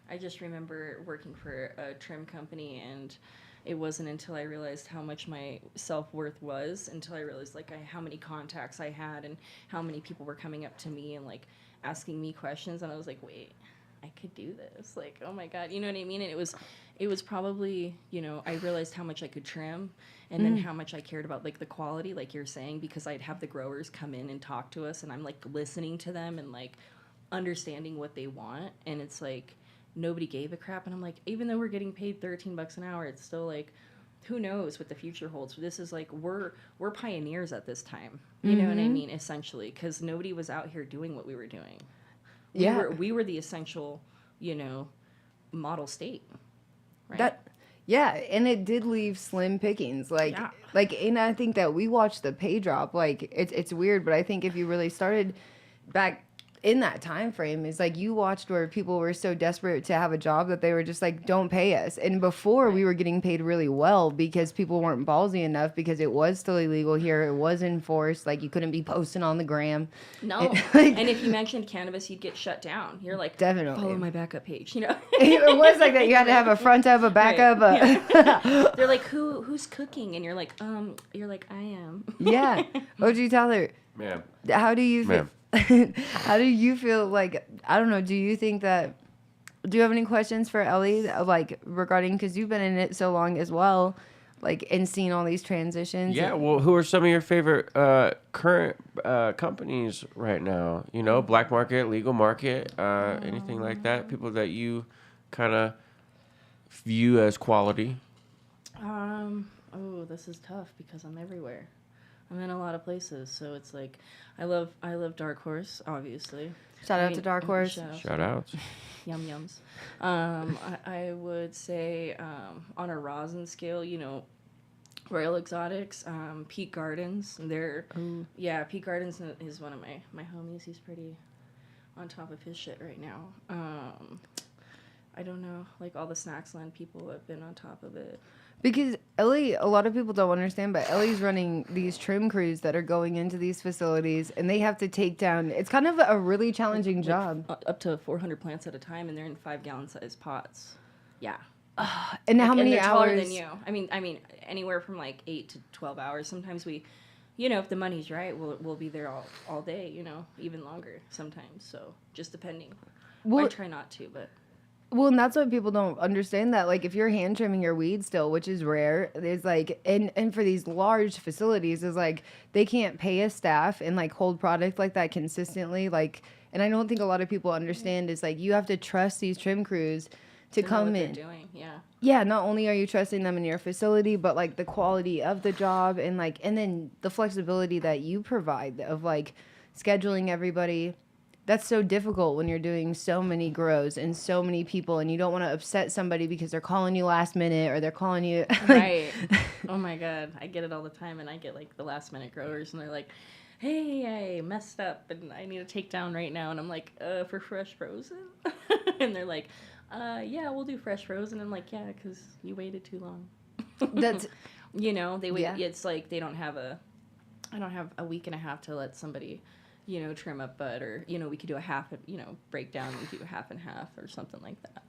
I just remember working for a trim company, and it wasn't until I realized how much my self-worth was, until I realized like how many contacts I had and how many people were coming up to me and like asking me questions, and I was like, wait, I could do this. Like, oh my God, you know what I mean? And it was probably, I realized how much I could trim, and then how much I cared about like the quality, like you're saying, because I'd have the growers come in and talk to us, and I'm like listening to them and like understanding what they want, and it's like nobody gave a crap. And I'm like, even though we're getting paid $13 an hour, it's still like, who knows what the future holds. This is like, we're pioneers at this time, you know what I mean, essentially, because nobody was out here doing what we were doing. We were the essential, model state, right? And it did leave slim pickings. Like, and I think that we watched the pay drop. Like, it's weird, but I think if you really started back, in that time frame is like you watched where people were so desperate to have a job that they were just like, don't pay us. And before we were getting paid really well because people weren't ballsy enough because it was still illegal here. It was enforced. Like you couldn't be posting on the gram. No. And if you mentioned cannabis, you'd get shut down. You're like, Definitely. follow my backup page, you know? It was like that. You had to have a front up, a backup. Yeah. They're like, who's cooking? And you're like, I am. Yeah. OG Tyler, Ma'am. how do you feel? Ma'am. How do you feel like, I don't know, do you think that, do you have any questions for Ellie, like regarding, because you've been in it so long as well, like, and seen all these transitions? Yeah, well, who are some of your favorite current companies right now? You know, black market, legal market, anything like that? People that you kind of view as quality? Oh, this is tough because I'm everywhere. I'm in a lot of places, so it's like I love Dark Horse, obviously. Shout out to Dark Horse. Shout outs. Yum yums. I would say on a rosin scale, you know, Royal Exotics, Peak Gardens. Peak Gardens is one of my homies. He's pretty on top of his shit right now. I don't know, like all the Snacksland people have been on top of it. Because Ellie, a lot of people don't understand, but Ellie's running these trim crews that are going into these facilities, and they have to take down. It's kind of a really challenging job. Up to 400 plants at a time, and they're in 5-gallon size pots. Yeah. And how many they're hours? Taller than you. I mean, anywhere from like 8 to 12 hours. Sometimes we, you know, if the money's right, we'll be there all day. You know, even longer sometimes. So just depending. Well, I try not to, but. Well, and that's what people don't understand, that like if you're hand trimming your weed still, which is rare, is like and for these large facilities is like they can't pay a staff and like hold product like that consistently. Like, and I don't think a lot of people understand is like you have to trust these trim crews to come know what in. They're doing, yeah. Yeah, not only are you trusting them in your facility, but like the quality of the job and like and then the flexibility that you provide of like scheduling everybody. That's so difficult when you're doing so many grows and so many people, and you don't want to upset somebody because they're calling you last minute or they're calling you. Right. Oh my God. I get it all the time, and I get like the last minute growers, and they're like, hey, I messed up and I need to take down right now. And I'm like, for fresh frozen? And they're like, yeah, we'll do fresh frozen. I'm like, yeah, because you waited too long. That's, you know, they wait. Yeah. It's like I don't have a week and a half to let somebody, you know, trim up bud, or, you know, we could do a half, you know, breakdown and do half and half or something like that.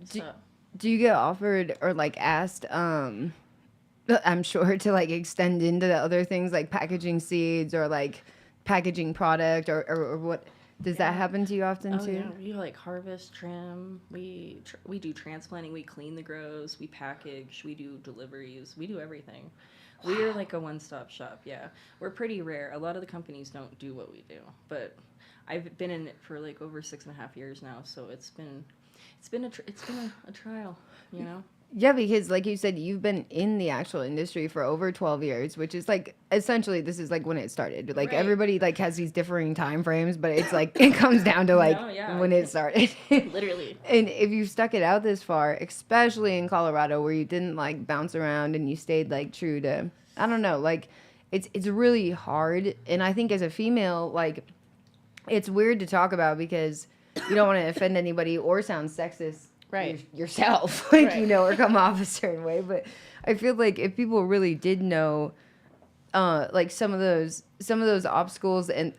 So. Do you get offered or like asked, I'm sure, to like extend into the other things like packaging seeds or like packaging product or what? Does that happen to you often too? Yeah, we like harvest, trim. We do transplanting. We clean the grows. We package. We do deliveries. We do everything. Wow. We are like a one-stop shop. Yeah, we're pretty rare. A lot of the companies don't do what we do, but I've been in it for like over 6.5 years now. So it's been a trial, you know. Yeah, because like you said, you've been in the actual industry for over 12 years, which is like essentially this is like when it started. Like everybody like has these differing time frames, but it's like it comes down to like when it started. Literally. And if you stuck it out this far, especially in Colorado where you didn't like bounce around and you stayed like true to, I don't know, like it's really hard. And I think as a female, like it's weird to talk about because you don't want to offend anybody or sound sexist. Right. Yourself, like, you know, or come off a certain way. But I feel like if people really did know, like some of those obstacles and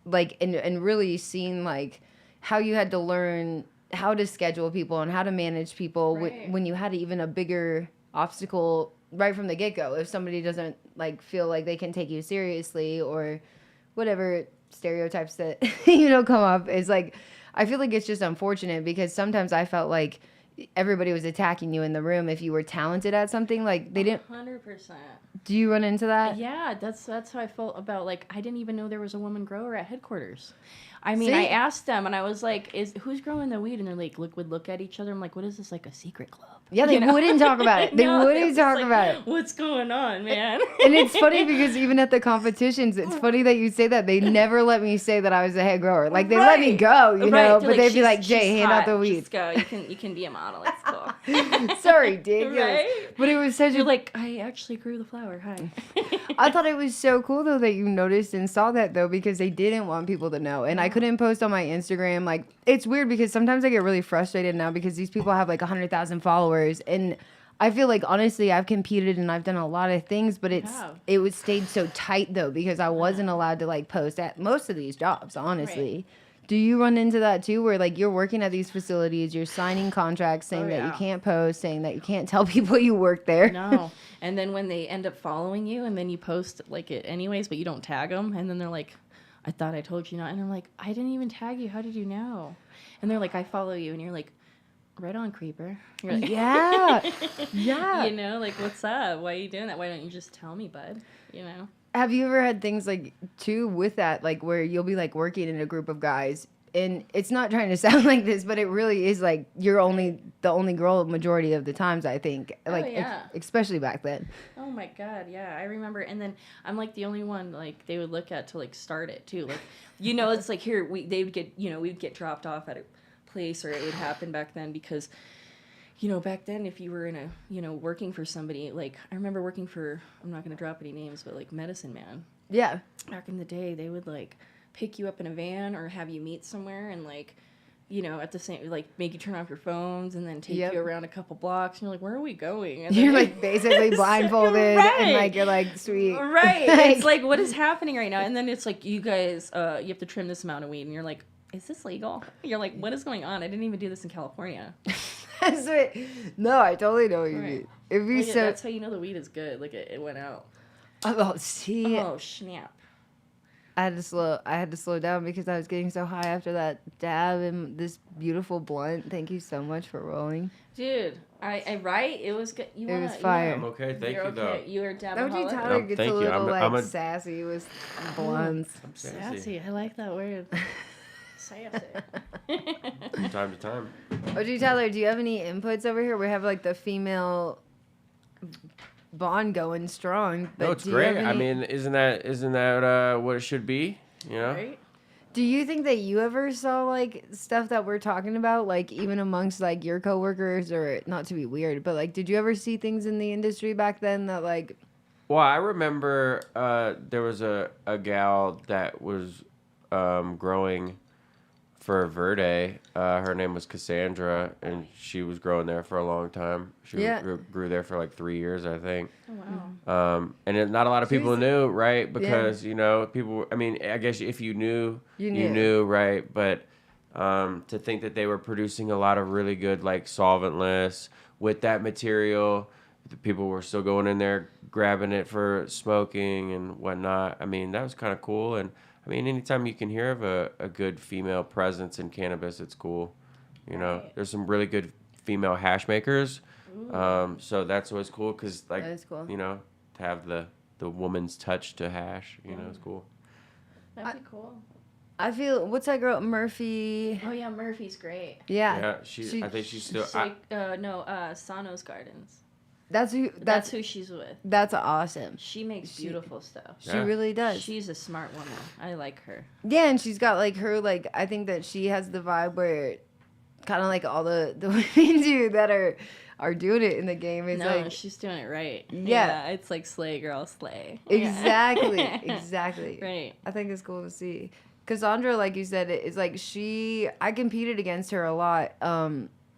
like, and really seen like how you had to learn how to schedule people and how to manage people when you had even a bigger obstacle right from the get-go. If somebody doesn't like feel like they can take you seriously or whatever stereotypes that, you know, come up is like, I feel like it's just unfortunate because sometimes I felt like everybody was attacking you in the room if you were talented at something. Like they didn't. 100%. Do you run into that? Yeah, that's how I felt about like I didn't even know there was a woman grower at headquarters. I mean, I asked them and I was like, "Who's growing the weed?" And they're like, would look at each other. I'm like, "What is this? Like a secret club?" Yeah, they wouldn't talk about it. They wouldn't talk about it. What's going on, man? And it's funny because even at the competitions, it's funny that you say that. They never let me say that I was a head grower. Like they let me go, you know, but they'd be like, "Jay, hand out the weed." Just go. You can be a model. It's cool. So ridiculous. Right? But it was such You're a like, I actually grew the flower. Hi. I thought it was so cool though that you noticed and saw that though because they didn't want people to know. And I couldn't post on my Instagram. Like it's weird because sometimes I get really frustrated now because these people have like 100,000 followers and I feel like honestly I've competed and I've done a lot of things, but it was stayed so tight though because I wasn't allowed to like post at most of these jobs, honestly. Right. Do you run into that too where like you're working at these facilities, you're signing contracts saying that you yeah. can't post, saying that you can't tell people you work there? No. And then when they end up following you and then you post like it anyways, but you don't tag them. And then they're like, I thought I told you not. And I'm like, I didn't even tag you. How did you know? And they're like, I follow you. And you're like, right on, creeper. You're like, Yeah. Yeah. you know, like, what's up? Why are you doing that? Why don't you just tell me, bud? You know? Have you ever had things like too with that, like where you'll be like working in a group of guys, and it's not trying to sound like this, but it really is like you're the only girl majority of the times. I think, like yeah. especially back then. Oh my god, yeah, I remember. And then I'm like the only one like they would look at to like start it too. Like, you know, it's like here they would get we'd get dropped off at a place, or it would happen back then because, you know, back then if you were in a working for somebody, like I remember working for, I'm not gonna drop any names, but like Medicine Man. Yeah. Back in the day, they would like pick you up in a van or have you meet somewhere and like, you know, at the same, like make you turn off your phones and then take Yep. you around a couple blocks and you're like, where are we going? And You're then like basically blindfolded and Right. like you're like sweet. Right. Like- It's like, what is happening right now? And then it's like, you guys, you have to trim this amount of weed. And you're like, is this legal? You're like, what is going on? I didn't even do this in California. That's what. No, I totally know what you Right. mean. It'd be Well, yeah, so. that's how you know the weed is good. Like it went out. Oh, see. Oh, snap. I had to slow down because I was getting so high after that dab and this beautiful blunt. Thank you so much for rolling. Dude, I right? It was good. You It wanna, was fire. I'm okay. Thank You're you, though. okay. You were Don't you dabaholic? Tyler No, gets thank a you. little I'm a- sassy with blunts. I'm Sassy. I like that word. Sassy. From time to time. OG Tyler, do you have any inputs over here? We have like the female bond going strong. But No, it's do you have great. I any- mean, isn't that what it should be? You know. Right? do you think that you ever saw like stuff that we're talking about, like even amongst like your coworkers, or not to be weird, but like, did you ever see things in the industry back then that like? Well, I remember there was a gal that was growing for Verde. Her name was Cassandra, and she was growing there for a long time. She Yeah. grew there for like 3 years, I think. Oh, wow. Not a lot of She people was- knew, right? Because you know, people. I mean, I guess if you knew, You you knew. knew, right? But to think that they were producing a lot of really good, like solventless with that material, the people were still going in there grabbing it for smoking and whatnot. I mean, that was kind of cool. And I mean, anytime you can hear of a good female presence in cannabis, it's cool. You know, Right. there's some really good female hash makers. So that's always cool because, like, That is cool. you know, to have the woman's touch to hash, you know, is cool. That'd be cool. I feel what's that girl Murphy? Oh yeah, Murphy's great. Yeah, Yeah, I think she's still. It's like, Sano's Gardens. that's who. That's That's who she's with. that's awesome. She makes beautiful stuff. She Yeah. really does. She's a smart woman. I like her. Yeah, and she's got like her like I think that she has the vibe where kind of like all the women do that are doing it in the game. It's No, like she's doing it right. Yeah. It's like slay girl slay. exactly, Yeah. exactly. Right. I think it's cool to see. Cassandra, like you said, is like I competed against her a lot.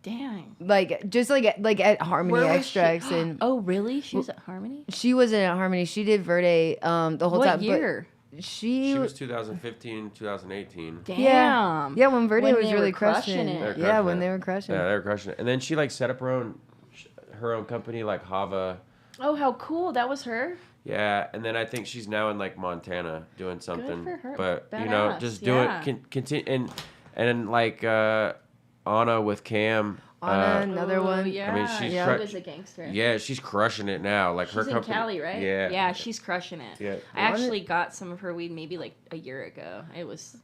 Dang. Like just like at Harmony Where was Extracts she? and Oh, really? She was at Harmony? she wasn't at Harmony. She did Verde the whole What time. year? But She was 2015, 2018. Damn. Yeah, when Verde When was they really were crushing it. They're Yeah, crushing when it. they were crushing. Yeah, they were crushing it. And then she like set up her own company, like Hava. Oh, how cool. That was her? Yeah, and then I think she's now in like Montana doing something. for her. But you know, Badass, just doing yeah. continue and like Anna with Cam. Anna, another Ooh, one. Yeah. I mean, she's she cru- was a gangster. Yeah, she's crushing it now. Like She's her in company. Cali, right? Yeah. Yeah, she's crushing it. Yeah. I actually got some of her weed maybe like a year ago. It was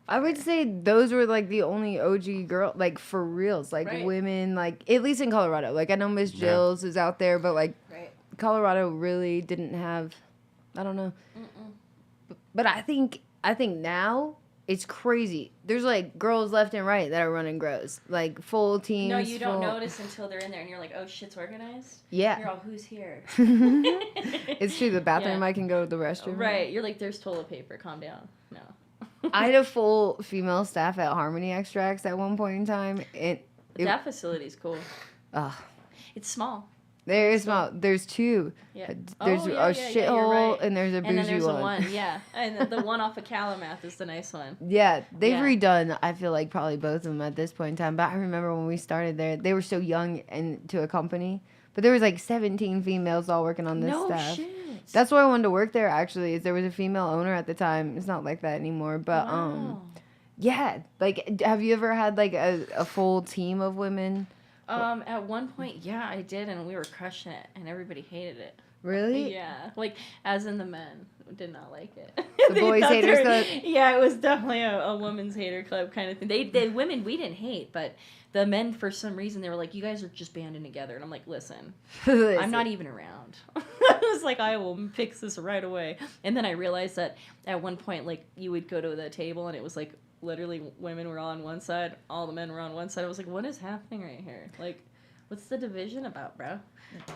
I would say those were like the only OG girl, like for reals, like Right. women, like at least in Colorado. Like I know Miss Yeah. Jills is out there, but like right. Colorado really didn't have. I don't know. But I think now It's crazy. There's like girls left and right that are running grows, like full teams. No, you don't full- notice until they're in there and you're like, oh, shit's organized. Yeah. You're all, who's here? It's true. The bathroom, Yeah. I can go to the restroom. Right. You're like, there's toilet paper. Calm down. No. I had a full female staff at Harmony Extracts at one point in time. That facility's cool. Ugh. It's small. There is small. There's two. Yeah. There's Oh, a you're shithole right. and there's a bougie And then there's one. a one, yeah. And the one off of Calamath is the nice one. Yeah, they've Yeah. redone. I feel like probably both of them at this point in time. But I remember when we started there, they were so young and to a company. But there was like 17 females all working on this No staff. shit. That's why I wanted to work there. Actually, is there was a female owner at the time. It's not like that anymore. But Wow. yeah. Like, have you ever had like a full team of women? At one point, yeah, I did, and we were crushing it, and everybody hated it. Really? Yeah, like as in the men did not like it. The They boys' thought haters they were- club? Yeah, it was definitely a women's hater club kind of thing. The women we didn't hate, but the men for some reason they were like, "You guys are just banding together," and I'm like, "Listen, I'm not even around." I was like, "I will fix this right away." And then I realized that at one point, like you would go to the table, and it was like literally women were all on one side, all the men were on one side. I was like, "What is happening right here? Like, what's the division about, bro?"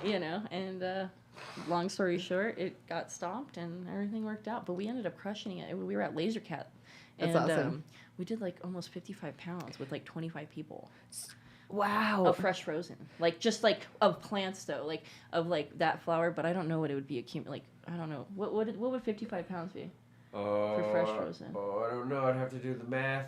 You know, and long story short, it got stopped and everything worked out. But we ended up crushing it. We were at Laser Cat. That's and, awesome. We did like almost 55 pounds with like 25 people Wow. of fresh frozen. Like just like of plants though, like of like that flower. But I don't know what it would be like. I don't know what would 55 pounds be for fresh frozen. Oh, I don't know. I'd have to do the math.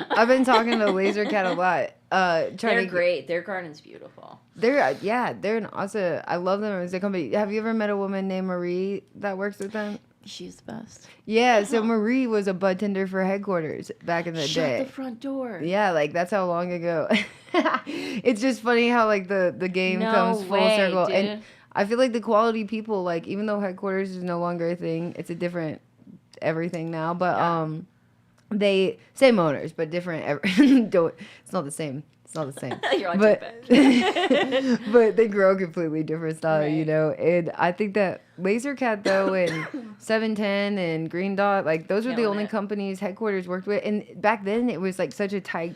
I've been talking to Laser Cat a lot. Trying They're to great. Their garden's beautiful. They're an awesome. I love them as a company. Have you ever met a woman named Marie that works with them? She's the best. Yeah, so Marie was a bud tender for headquarters back in the Shut day. the front door. Yeah, like that's how long ago. It's just funny how like the game No comes full way, circle, dude. and I feel like the quality people, like even though headquarters is no longer a thing, it's a different everything now. But Yeah. they same owners but different. Don't it's not the same. It's not the same. You're on but too but they grow completely different style, you Right. know. And I think that Laser Cat though and 710 and Green Dot, like those were the Killing only it. companies headquarters worked with. And back then it was like such a tight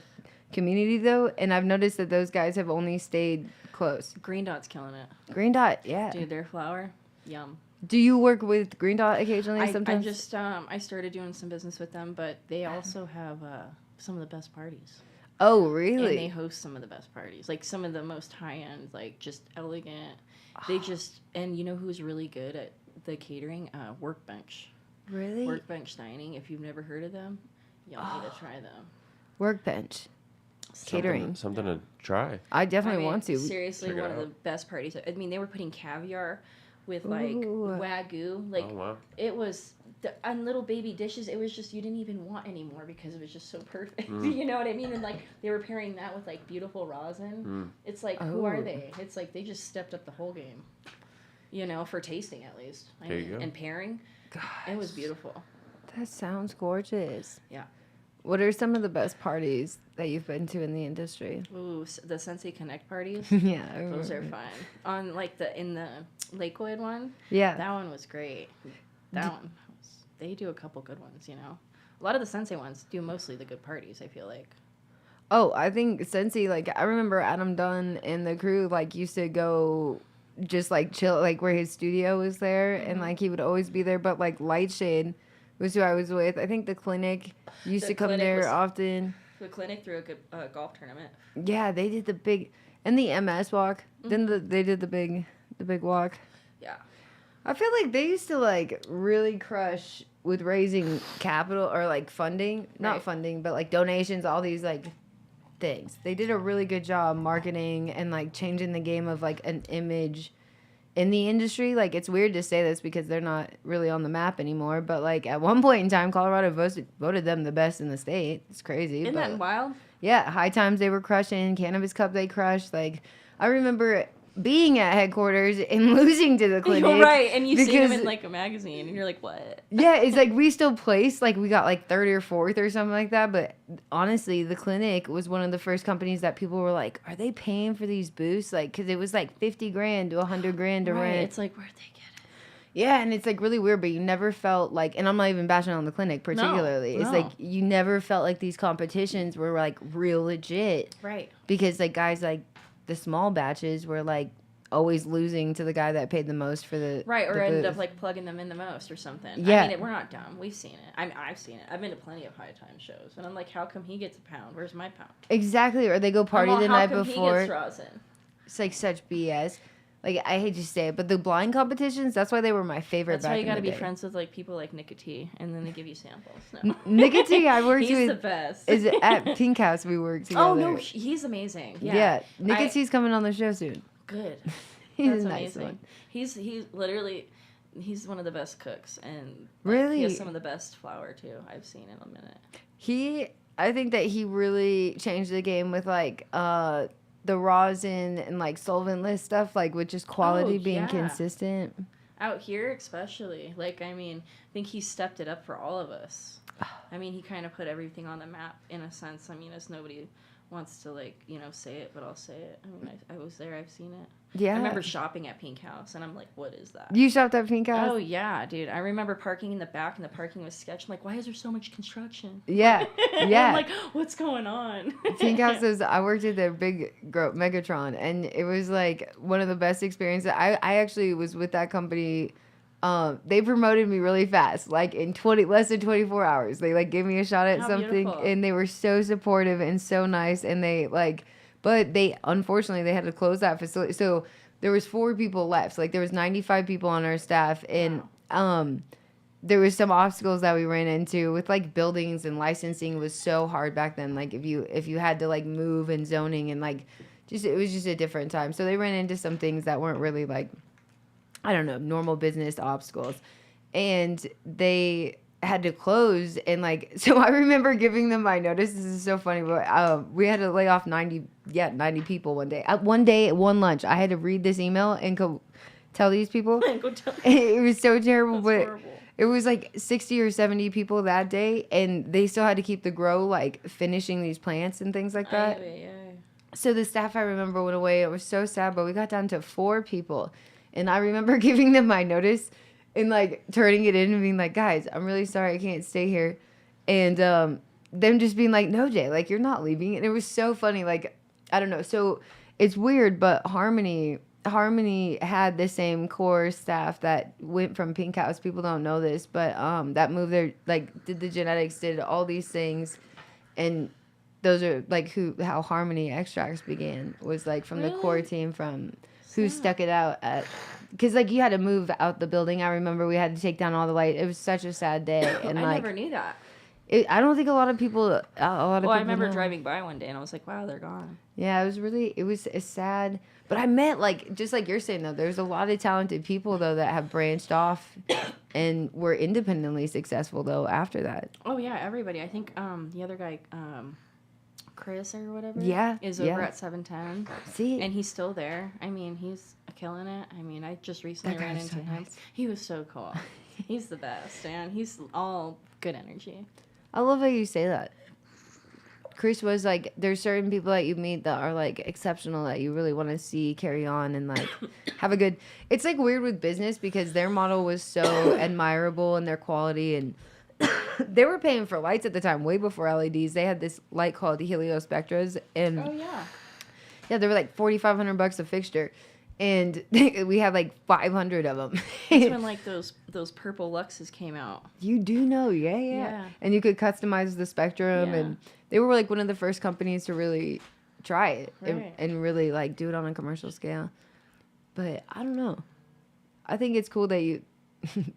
community though, and I've noticed that those guys have only stayed close. Green Dot's killing it. Green Dot, yeah. Dude, their flower, yum. Do you work with Green Dot occasionally? I Sometimes. just I started doing some business with them, but they also have some of the best parties. Oh, And they really? host some of the best parties, like some of the most high end, like just elegant. They just and you know who's really good at the catering? Workbench. Really? Workbench Dining. If you've never heard of them, you'll need to try them. Workbench. Catering. Something to try. I definitely I mean, want to. Seriously, Check it one of out. the best parties. I mean, they were putting caviar with like Ooh. wagyu. Like Oh wow. it was on little baby dishes. It was just you didn't even want anymore because it was just so perfect. Mm. You know what I mean? And like they were pairing that with like beautiful rosin. Mm. It's like who are Oh. they? It's like they just stepped up the whole game. You know, for tasting at least. There you go. And pairing, it was beautiful. That sounds gorgeous. Yeah. What are some of the best parties that you've been to in the industry? Ooh, the Sensei Connect parties. Yeah, I Those are remember. fun. On like in the Lakewood one. Yeah. That one was great. They do a couple good ones, you know. A lot of the Sensei ones do mostly the good parties, I feel like. Oh, I think Sensi, like, I remember Adam Dunn and the crew, like, used to go just, like, chill, like, where his studio was there, and, like, he would always be there, but, like, Lightshade was who I was with. I think the clinic used The to come Clinic there was- often. The clinic threw a good golf tournament. Yeah, they did the big, and the MS walk. Then they did the big walk. Yeah. I feel like they used to, like, really crush with raising capital or, like, funding. Not Right. funding, but, like, donations, all these, like, things. They did a really good job marketing and, like, changing the game of, like, an image in the industry. Like, it's weird to say this because they're not really on the map anymore. But, like, at one point in time, Colorado voted them the best in the state. It's crazy. Isn't but, that wild? yeah, High Times they were crushing. Cannabis Cup they crushed. Like, I remember being at headquarters and losing to the clinic. You're right, and you see them because- in like a magazine, and you're like, what? Yeah, it's like we still placed, like we got like third or fourth or something like that. But honestly, the clinic was one of the first companies that people were like, "Are they paying for these booths?" Like, because it was like $50,000 to $100,000 to Right. rent. It's like, where'd they get it? Yeah, and it's like really weird, but you never felt like, and I'm not even bashing on the clinic particularly. It's no. like you never felt like these competitions were like real legit Right. because like guys like the small batches were like always losing to the guy that paid the most for the Right, or the ended booth. up like plugging them in the most or something. Yeah. I mean, we're not dumb. We've seen it. I've seen it. I've been to plenty of high time shows, and I'm like, how come he gets a pound? Where's my pound? Exactly, or they go party I'm all, the how night come He before. gets straws in? It's like such BS. Like I hate to say it, but the blind competitions, that's why they were my favorite. That's back why you in got to the be day. friends with like people like Nick T, and then they give you samples. No. Nick T, I worked He's with. the best. Is at Pink House we worked together. Oh no, he's amazing. Yeah, Yeah, Nick I- T's coming on the show soon. Good. He's That's a nice amazing. one. He's literally he's one of the best cooks, and like, Really? he has some of the best flour too. I've seen in a minute. I think that he really changed the game with like the rosin and like solventless stuff, like with just quality being yeah. consistent. Out here, especially, like I mean, I think he stepped it up for all of us. I mean, he kind of put everything on the map in a sense. I mean, as nobody wants to like say it, but I'll say it. I mean, I was there. I've seen it. Yeah. I remember shopping at Pink House, and I'm like, what is that? You shopped at Pink House? Oh yeah, dude. I remember parking in the back, and the parking was sketch. I'm like, why is there so much construction? Yeah. And Yeah. I'm like, what's going on? Pink House is, I worked at their big Megatron, and it was like one of the best experiences. I actually was with that company. They promoted me really fast, like in less than 24 hours. They like gave me a shot at How something, beautiful. and they were so supportive and so nice. And they like, but they unfortunately they had to close that facility. So there was 4 people left. Like there was 95 people on our staff, and there was some obstacles that we ran into with like buildings, and licensing was so hard back then. Like if you had to like move and zoning and like just it was just a different time. So they ran into some things that weren't really like, I don't know, normal business obstacles. And they had to close, and like so I remember giving them my notice. This is so funny, but we had to lay off 90 people one day. One day at one lunch, I had to read this email and go tell these people. Go tell It was so terrible, That's but horrible. it was like 60 or 70 people that day, and they still had to keep the grow, like finishing these plants and things like that. So the staff, I remember, went away. It was so sad, but we got down to 4 people. And I remember giving them my notice and like turning it in and being like, guys, I'm really sorry I can't stay here. And them just being like, no, Jay, like you're not leaving. And it was so funny. Like, I don't know. So it's weird, but Harmony had the same core staff that went from Pink House. People don't know this, but that moved there, like did the genetics, did all these things. And those are like how Harmony Extracts began, was like from the core team from who stuck it out at, because like you had to move out the building. I remember we had to take down all the light. It was such a sad day, and I like never knew that. I don't think a lot of people. Well, I remember know. driving by one day and I was like, wow, they're gone. Yeah, it was a sad. But I meant like just like you're saying though, there's a lot of talented people though that have branched off and were independently successful though after that. Oh yeah, everybody. I think the other guy, Chris or whatever, Yeah, is yeah. over at 710, See, and he's still there. I mean, he's killing it. I mean, I just recently That ran guy's into so him. nice. He was so cool. He's the best, and he's all good energy. I love how you say that. Chris was like, there's certain people that you meet that are like exceptional that you really want to see carry on and like have a good. It's like weird with business because their model was so admirable and their quality, and they were paying for lights at the time way before LEDs. They had this light called the Heliospectras, and Oh yeah. yeah, they were like $4,500 a fixture, and we had like 500 of them. That's when like those purple Luxes came out. You do know, yeah. Yeah. And you could customize the spectrum, Yeah. and they were like one of the first companies to really try it Right. and really like do it on a commercial scale. But I don't know. I think it's cool that you.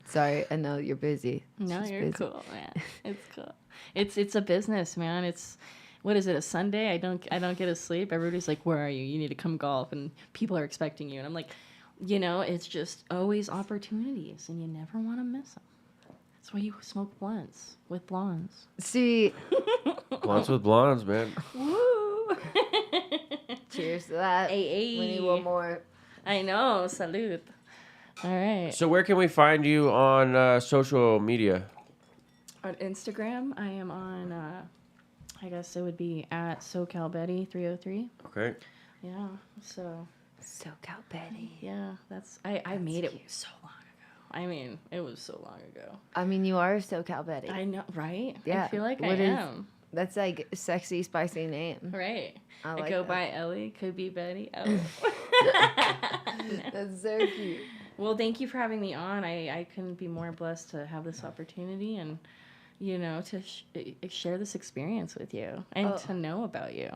Sorry, I know you're busy. It's No, just you're busy. cool, man. It's cool. It's a business, man. It's what is it? A Sunday? I don't get to sleep. Everybody's like, "Where are you? You need to come golf," and people are expecting you. And I'm like, it's just always opportunities, and you never want to miss them. That's why you smoke blunts with blondes. See, Blondes with blondes, man. Woo! cheers to that. Hey, We need one more. I know. Salud. All right. So where can we find you on social media? On Instagram, I am on. I guess it would be at SoCalBetty303. Okay. Yeah. So SoCal Betty. yeah, that's I made it so long ago. I mean, it was so long ago. I mean, you are SoCal Betty. I know, right? Yeah. I feel like I What is- am. That's like a sexy, spicy name. Right. I I like go that. by Ellie, could be Betty. Oh. That's so cute. Well, thank you for having me on. I couldn't be more blessed to have this opportunity and, you know, to share this experience with you and Oh. to know about you.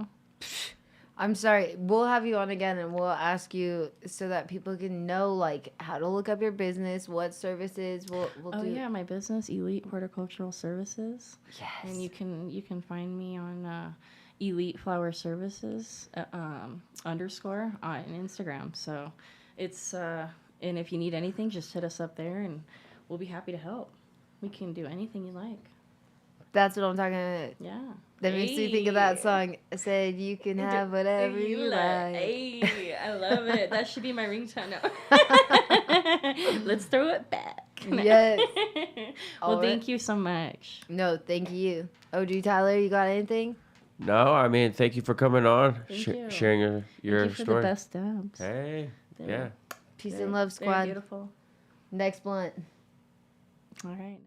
I'm sorry. We'll have you on again and we'll ask you so that people can know like how to look up your business, what services we'll Oh do. yeah, my business, Elite Horticultural Services. Yes. And you can find me on Elite Flower Services _ on Instagram. So it's and if you need anything, just hit us up there, and we'll be happy to help. We can do anything you like. That's what I'm talking about. Yeah. That makes me think of that Hey. song. I said you can have whatever you like. Hey, I love it. That should be my ringtone now. Let's throw it back. Yes. Well, All right. thank you so much. No, thank you. OG Tyler, you got anything? No, I mean, thank you for coming on, Thank you. sharing your Thank you for story. the best stabs. Hey, They're- yeah. Peace they're- and love, they're squad. beautiful. Next blunt. All right.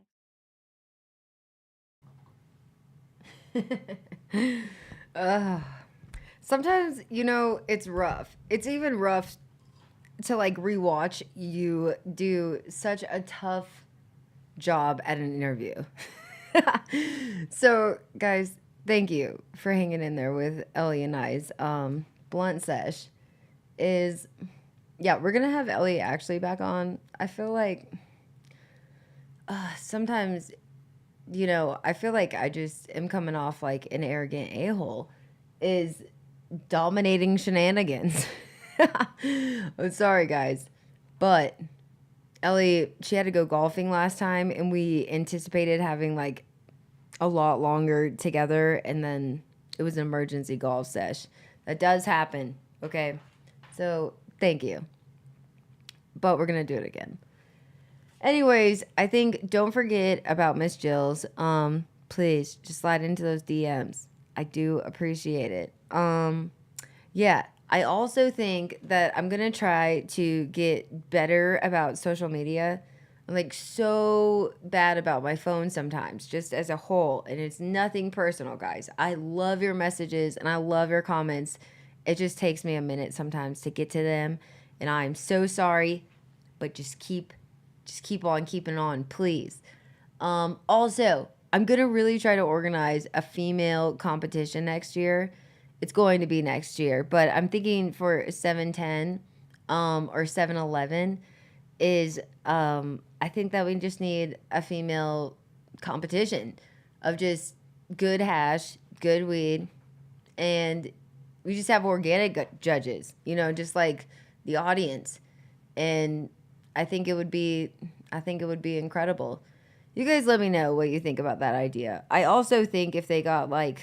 Sometimes, you know, it's rough. It's even rough to like rewatch you do such a tough job at an interview. So, guys, thank you for hanging in there with Ellie and I's blunt sesh. Is yeah, we're gonna have Ellie actually back on. I feel like sometimes, you know, I feel like I just am coming off like an arrogant a-hole. Is dominating shenanigans. I'm sorry, guys. But Ellie, she had to go golfing last time, and we anticipated having like a lot longer together, and then it was an emergency golf sesh. That does happen, okay? So thank you. But we're going to do it again. Anyways, I think don't forget about Miss Jill's. Please just slide into those DMs. I do appreciate it. Yeah, I also think that I'm gonna try to get better about social media. I'm like so bad about my phone sometimes, just as a whole, and it's nothing personal, guys. I love your messages and I love your comments. It just takes me a minute sometimes to get to them, and I'm so sorry, but just keep on keeping on, please. Also, I'm going to really try to organize a female competition next year. It's going to be next year, but I'm thinking for 7-10 or 7-11 is I think that we just need a female competition of just good hash, good weed, and we just have organic judges, you know, just like the audience. And I think it would be incredible. You guys let me know what you think about that idea. I also think if they got like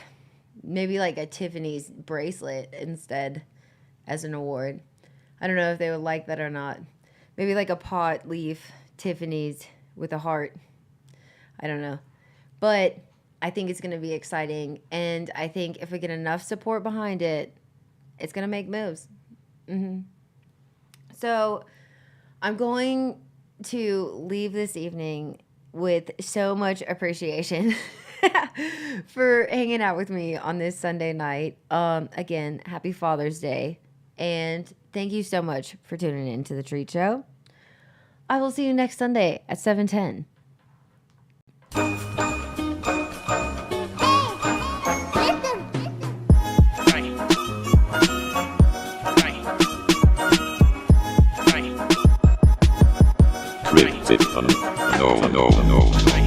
maybe like a Tiffany's bracelet instead as an award. I don't know if they would like that or not. Maybe like a pot leaf Tiffany's with a heart. I don't know. But I think it's going to be exciting, and I think if we get enough support behind it, it's going to make moves. So I'm going to leave this evening with so much appreciation for hanging out with me on this Sunday night. Again, happy Father's Day. And thank you so much for tuning in to The Treat Show. I will see you next Sunday at 7:10. Rick Tipton. No.